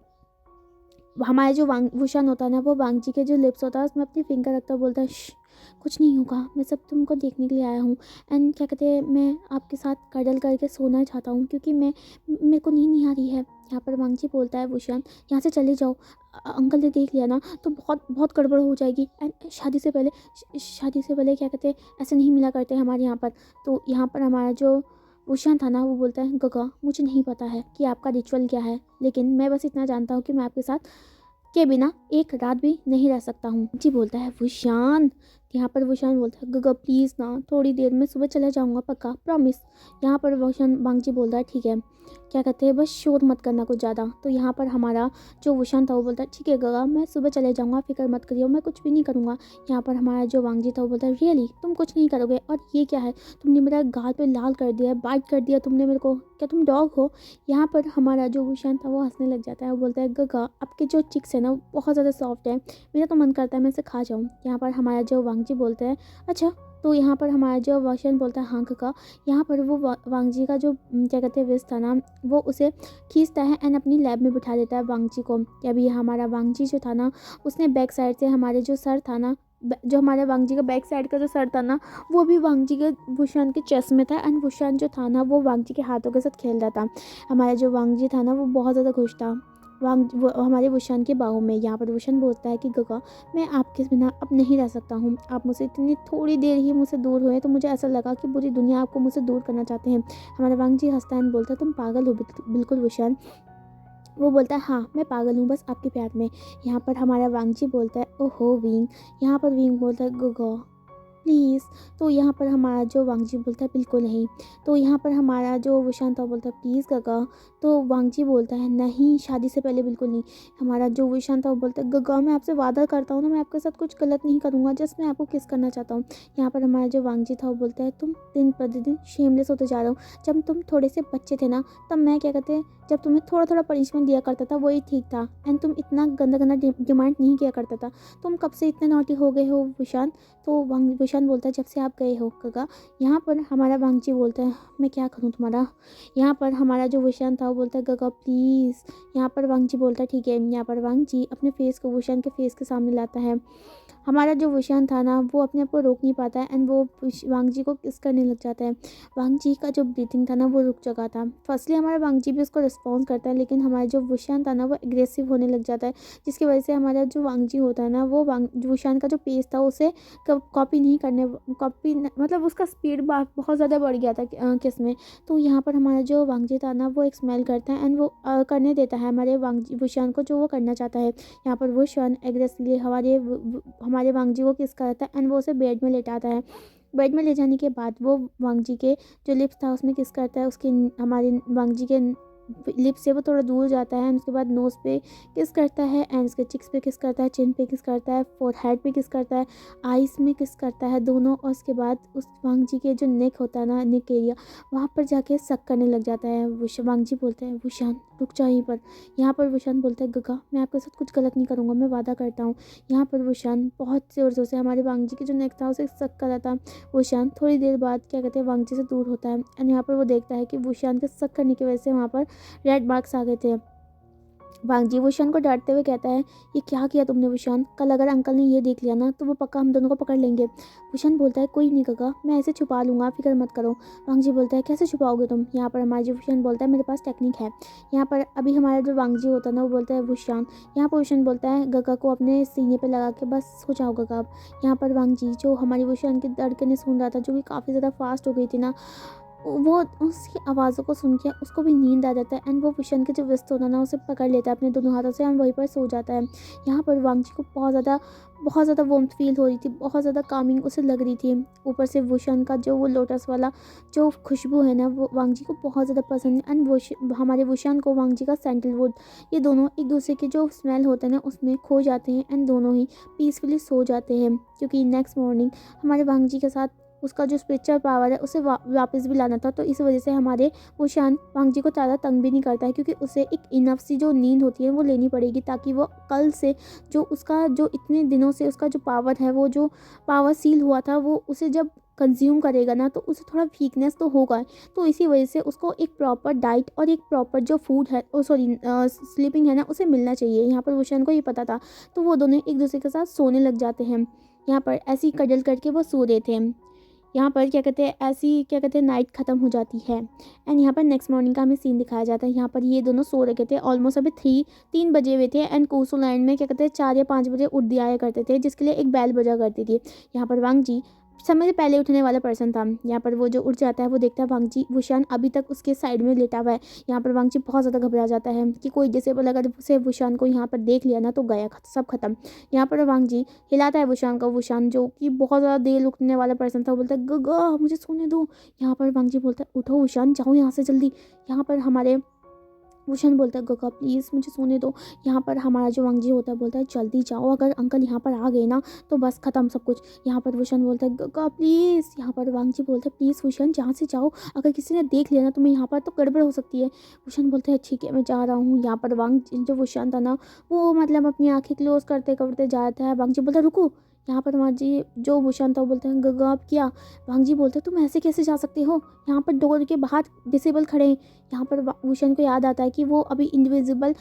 हमारे जो वुशान होता है ना, वो वांगजी के जो लिप्स होता है उसमें अपनी फिंगर रखता है, बोलता है कुछ नहीं होगा, मैं सब तुमको देखने के लिए आया हूँ। एंड क्या कहते हैं, मैं आपके साथ कडल करके सोना चाहता हूँ क्योंकि मेरे को नींद नहीं आ रही है। यहाँ पर वांगजी बोलता है वुशान यहाँ से चले जाओ, अंकल ने देख लिया ना तो बहुत बहुत गड़बड़ हो जाएगी। एंड शादी से पहले क्या कहते हैं, ऐसे नहीं मिला करते हमारे यहाँ पर। तो यहाँ पर हमारा जो वुशान था ना, वो बोलता है गगा मुझे नहीं पता है कि आपका रिचुअल क्या है, लेकिन मैं बस इतना जानता हूँ कि मैं आपके साथ के बिना एक रात भी नहीं रह सकता हूँ। जी बोलता है वुशान। यहाँ पर वुशान बोलता है गगा प्लीज़ ना, थोड़ी देर में सुबह चला जाऊँगा पक्का, प्रॉमिस। यहाँ पर वुशान वांगजी बोलता है ठीक है, क्या कहते हैं, बस शोर मत करना कुछ ज़्यादा। तो यहाँ पर हमारा जो वुशान था वो बोलता है ठीक है गगा, मैं सुबह चले जाऊँगा, फिक्र मत करियो, मैं कुछ भी नहीं करूँगा। यहाँ पर हमारा जो वांगजी था वो बोलता है रियली तुम कुछ नहीं करोगे? और ये क्या है, तुमने मेरा गाल पे लाल कर दिया, बाइट कर दिया तुमने मेरे को, क्या तुम डॉग हो? यहाँ पर हमारा जो वुशान था वो हंसने लग जाता है, वो बोलता है गगा आपके जो चिक्स है ना वो बहुत ज़्यादा सॉफ्ट है, मेरा तो मन करता है मैं इसे खा जाऊँ। यहाँ पर हमारा जो वांगजी बोलता है अच्छा। तो यहाँ पर हमारा जो वुशान बोलता है हाँ काका। यहाँ पर वो वांगजी का जो क्या कहते हैं विष था ना, वो उसे खींचता है एंड अपनी लैब में बिठा देता है वांगजी को। अभी हमारा वांगजी जो था ना, उसने बैक साइड से हमारे जो सर था ना, जो हमारे वांगजी का बैक साइड का जो सर था ना, वो भी वांगजी के वुशान के चेस्ट में था। एंड वुशान जो था ना, वो वांगजी के हाथों के साथ खेल रहा था। हमारा जो वांगजी था ना, वो बहुत ज़्यादा खुश था वो हमारे वुशान के बाहों में। यहाँ पर वुशान बोलता है कि गगा मैं आपके बिना अब नहीं रह सकता हूँ, आप मुझसे इतनी थोड़ी देर ही मुझसे दूर हुए तो मुझे ऐसा लगा कि पूरी दुनिया आपको मुझसे दूर करना चाहते हैं। हमारा वांगजी हंसता है बोलता है तुम पागल हो बिल्कुल वुशान। वो बोलता है हाँ मैं पागल हूँ बस आपके प्यार में। यहाँ पर हमारा वांगजी बोलता है ओहो विंग। यहाँ पर विंग बोलता है गगा प्लीज़। तो यहाँ पर हमारा जो वांगजी बोलता है बिल्कुल नहीं। तो यहाँ पर हमारा जो वुशान था बोलता है प्लीज़ गगा। तो वांगजी बोलता है नहीं शादी से पहले बिल्कुल नहीं। हमारा जो वुशान था वो बोलता है गगा मैं आपसे वादा करता हूँ ना, मैं आपके साथ कुछ गलत नहीं करूँगा, जस्ट मैं आपको किस करना चाहता हूँ। यहाँ पर हमारा जो वांगजी था वो बोलता है तुम दिन प्रतिदिन शेमलेस होते जा रहे हो। जब तुम थोड़े से बच्चे थे ना, तब मैं क्या कहते हैं, जब तुम्हें थोड़ा थोड़ा पनिशमेंट दिया करता था वही ठीक था। एंड तुम इतना गंदा गंदा डिमांड नहीं किया करता था। तुम कब से इतने नॉटी हो गए हो वुशान? तो वुशान बोलता है जब से आप गए हो गगा। यहाँ पर हमारा वांगजी बोलता है मैं क्या करूँ तुम्हारा। यहाँ पर हमारा जो वुशान था वो बोलता है गगा प्लीज़। यहाँ पर वांगजी बोलता है ठीक है। यहाँ पर वांगजी अपने फेस को वुशान के फेस के सामने लाता है। हमारा जो वुशान था ना, वो अपने आप को रोक नहीं पाता है एंड वो वांगजी को किस करने लग जाता है। वांगजी का जो ब्रीथिंग था ना वो रुक चुका था। फर्स्टली हमारा वांगजी भी उसको रिस्पॉन्स करता है, लेकिन हमारा जो वुशान था ना वो एग्रेसिव होने लग जाता है, जिसकी वजह से हमारा जो वांगजी होता है ना, वो वुशान का जो पेस था उसे कॉपी नहीं करने मतलब उसका स्पीड बहुत ज़्यादा बढ़ गया था किस में। तो यहाँ पर हमारा जो वांगजी था ना, वो एक स्मेल करता है एंड वो करने देता है हमारे वुशान को जो वो करना चाहता है। यहाँ पर वुशान एग्रेसिवली हमारे वांगजी को किस करता है एंड वो उसे बेड में लेटाता है। बेड में ले जाने के बाद वो वांगजी के जो लिप्स था उसमें किस करता है, उसके हमारे वांगजी के लिप्स से वो थोड़ा दूर जाता है एंड उसके बाद नोज़ पे किस करता है एंड उसके चिक्स पे किस करता है, चिन पे किस करता है, फोरहेड पे किस करता है, आइस में किस करता है दोनों। और उसके बाद उस वांगजी के जो नेक होता है ना, नेक एरिया, वहाँ पर जाके सक करने लग जाता है। वांगजी बोलते हैं वुशान रुक जाओ यहीं पर। यहाँ पर वुशान बोलता है गगा मैं आपके साथ कुछ गलत नहीं करूँगा, मैं वादा करता हूँ। यहाँ पर वुशान बहुत ज़ोर ज़ोर से हमारे वांगजी के जो नेक था उसे सक कर रहा था। वुशान थोड़ी देर बाद क्या कहते हैं वांगजी से दूर होता है एंड यहाँ पर वो देखता है कि वुशान के सक करने की वजह से वहाँ पर रेड मार्क्स आ गए थे। वांगजी वुशान को डांटते हुए कहता है ये क्या किया तुमने वुशान, कल अगर अंकल ने ये देख लिया ना तो वो पक्का हम दोनों को पकड़ लेंगे। वुशान बोलता है कोई नहीं गगा मैं ऐसे छुपा लूँगा, फिक्र मत करो। वांगजी बोलता है कैसे छुपाओगे तुम? यहाँ पर हमारा जो वुशान बोलता है मेरे पास टेक्निक है। यहाँ पर अभी हमारा जो वांगजी होता है ना वो बोलता है वुशान। यहाँ पर वुशान बोलता है गगा को अपने सीने पर लगा के बस सो जाओ गगा अब। यहाँ पर वांगजी जो हमारी वुशान की धड़कनें सुन रहा था, जो कि काफ़ी ज़्यादा फास्ट हो गई थी ना, वो उसकी आवाज़ों को सुन के उसको भी नींद आ जाता है एंड वो वुशान के जो व्यस्त होता है ना उसे पकड़ लेता है अपने दोनों हाथों से एंड वहीं पर सो जाता है। यहाँ पर वांगजी को बहुत ज़्यादा वार्मथ फील हो रही थी, बहुत ज़्यादा कामिंग उसे लग रही थी। ऊपर से वुशान का जो वो लोटस वाला जो खुशबू है ना, वो वांगजी को बहुत ज़्यादा पसंद है एंड हमारे वुशान को वांगजी का सैंडलवुड, ये दोनों एक दूसरे के जो स्मेल होते हैं ना उसमें खो जाते हैं एंड दोनों ही पीसफुली सो जाते हैं। क्योंकि नेक्स्ट मॉर्निंग हमारे वांगजी के साथ उसका जो स्पिरिचुअल पावर है उसे वापस भी लाना था। तो इस वजह से हमारे वुशान वांगजी को ज़्यादा तंग भी नहीं करता है, क्योंकि उसे एक इनफ सी जो नींद होती है वो लेनी पड़ेगी, ताकि वो कल से जो उसका जो इतने दिनों से उसका जो पावर है, वो जो पावर सील हुआ था, वो उसे जब कंज्यूम करेगा ना तो उसे थोड़ा वीकनेस तो होगा। तो इसी वजह से उसको एक प्रॉपर डाइट और एक प्रॉपर जो फूड है, सॉरी स्लीपिंग है ना, उसे मिलना चाहिए। यहाँ पर वुशन को ये पता था, तो वो दोनों एक दूसरे के साथ सोने लग जाते हैं। यहाँ पर ऐसी कडल करके वो सो रहे थे। यहाँ पर क्या कहते हैं, ऐसी क्या कहते हैं नाइट ख़त्म हो जाती है। एंड यहाँ पर नेक्स्ट मॉर्निंग का हमें सीन दिखाया जाता है। यहाँ पर ये दोनों सो रखे थे, ऑलमोस्ट अभी 3 बजे हुए थे। एंड कोसो लैंड में क्या कहते हैं 4 या 5 बजे उठ दिया करते थे, जिसके लिए एक बैल बजा करती थी। यहाँ पर वांग जी समय से पहले उठने वाला पर्सन था। यहाँ पर वो जो उठ जाता है, वो देखता है वांग जी वुशान अभी तक उसके साइड में लेटा हुआ है। यहाँ पर वांग जी बहुत ज़्यादा घबरा जाता है कि कोई जैसे बोला अगर उसे वुशान को यहाँ पर देख लिया ना तो गया, सब खत्म। यहाँ पर वांग जी हिलाता है वुशान को। वुशान जो कि बहुत ज़्यादा देर उठने वाला पर्सन था, वो बोलता है गगा मुझे सोने दो। यहाँ पर वांग जी बोलता है उठो वुशान, जाओ यहाँ से जल्दी। यहाँ पर हमारे वुशन बोलता है गगा प्लीज़ मुझे सोने दो। यहाँ पर हमारा जो वांग जी होता है बोलता है जल्दी जाओ, अगर अंकल यहाँ पर आ गए ना तो बस ख़त्म सब कुछ। यहाँ पर वुशन बोलता है गगा प्लीज़। यहाँ पर वांग जी बोलता है प्लीज़ वुशन जहाँ से जाओ, अगर किसी ने देख लिया ना तुम्हें यहाँ पर तो गड़बड़ हो सकती है। वुशन बोलता है ठीक है मैं जा रहा हूँ। यहाँ पर वांग जो वुशन था ना, वो मतलब अपनी आँखें क्लोज करते करते जाता है। वांग जी बोलता है रुको। यहाँ पर वांग जी जो वुशन था वो बोलते हैं गगा आप क्या। वांग जी बोलते हैं तुम ऐसे कैसे जा सकते हो, यहाँ पर डोर के बाहर डिसेबल खड़े हैं। यहाँ पर वुशन को याद आता है कि वो अभी इनविजिबल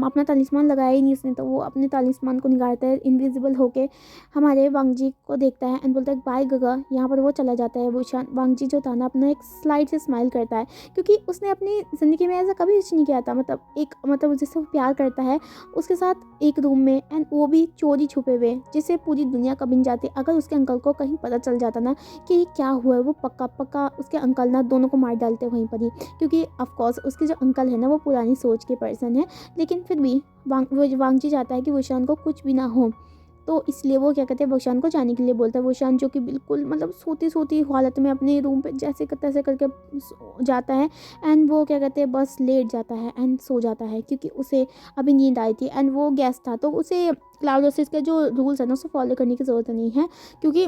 अपना तालिस्मान लगाया ही नहीं उसने, तो वो अपने तालिस्मान को निकालता है, इनविजिबल होके हमारे वांग जी को देखता है एंड बोलता है बाय गगा। यहाँ पर वो चला जाता है। वुशन वांग जी जो था ना अपना एक स्लाइड से स्माइल करता है, क्योंकि उसने अपनी ज़िंदगी में ऐसा कभी कुछ नहीं किया था। मतलब जिससे वो प्यार करता है उसके साथ एक रूम में, एंड वो भी चोरी छुपे हुए, जिससे पूरी दुनिया कभी नहीं जाती। अगर उसके अंकल को कहीं पता चल जाता ना कि क्या हुआ है, वो पक्का पक्का उसके अंकल ना दोनों को मार डालते वहीं पर ही, क्योंकि ऑफकोर्स उसके जो अंकल है ना वो पुरानी सोच के पर्सन है। लेकिन फिर भी वांग जी चाहता है कि वुशान को कुछ भी ना हो, तो इसलिए वो क्या कहते हैं वुशान को जाने के लिए बोलता है। वुशान जो कि बिल्कुल मतलब सोती सोती हालत में अपने रूम पे जैसे तैसे करके जाता है। एंड वो क्या कहते हैं बस लेट जाता है एंड सो जाता है, क्योंकि उसे अभी नींद आई थी एंड वो गेस्ट था, तो उसे क्लाउड के जो रूल्स है ना उसे फॉलो करने की ज़रूरत नहीं है, क्योंकि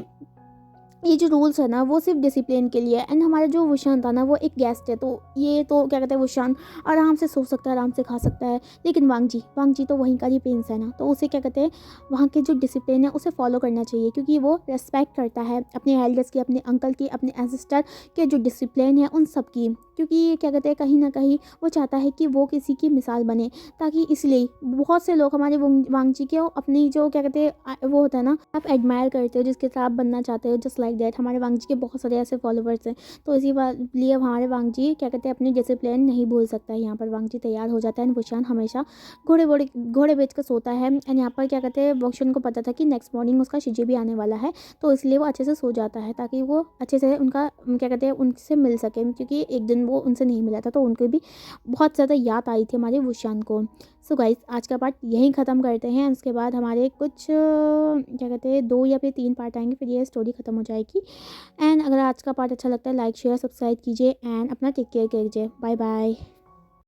ये जो रूल्स है ना वो सिर्फ डिसिप्लिन के लिए। एंड हमारा जो वुशान था ना वो एक गेस्ट है, तो ये तो क्या कहते हैं वुशान आराम से सो सकता है, आराम से खा सकता है। लेकिन वांग जी तो वहीं का ही प्रिंस है ना, तो उसे क्या कहते हैं वहाँ के जो डिसिप्लिन है उसे फॉलो करना चाहिए, क्योंकि वो रेस्पेक्ट करता है अपने एल्डर्स की, अपने अंकल की, अपने एंसेस्टर के जो डिसिप्लिन है उन सब की। क्योंकि क्या कहते हैं कहीं ना कहीं वो चाहता है कि वो किसी की मिसाल बने, ताकि इसलिए बहुत से लोग हमारे वांग जी के अपनी जो क्या कहते हैं वो होता है ना, आप एडमायर करते हो, जिसके साथ आप बनना चाहते हो, जस्ट लाइक दैट हमारे वांग जी के बहुत सारे ऐसे फॉलोवर्स हैं। तो इसी लिए हमारे वांग जी क्या कहते हैं अपनी डिसिप्लिन नहीं भूल सकता है। यहाँ पर वांग जी तैयार हो जाता है एंड वुशान हमेशा घोड़े बेच कर सोता है। एंड यहाँ पर क्या कहते हैं वुशान को पता था कि नेक्स्ट मॉर्निंग उसका शिजी भी आने वाला है, तो इसलिए वो अच्छे से सो जाता है ताकि वो अच्छे से उनका क्या कहते हैं उनसे मिल सके, क्योंकि एक दिन वो उनसे नहीं मिला था, तो उनको भी बहुत ज़्यादा याद आई थी हमारे वुशान को। सो गाइस आज का पार्ट यहीं ख़त्म करते हैं, उसके बाद हमारे कुछ क्या कहते हैं 2 या फिर 3 पार्ट आएंगे, फिर ये स्टोरी ख़त्म हो जाएगी। एंड अगर आज का पार्ट अच्छा लगता है लाइक शेयर सब्सक्राइब कीजिए एंड अपना टेक केयर कीजिए। Bye bye.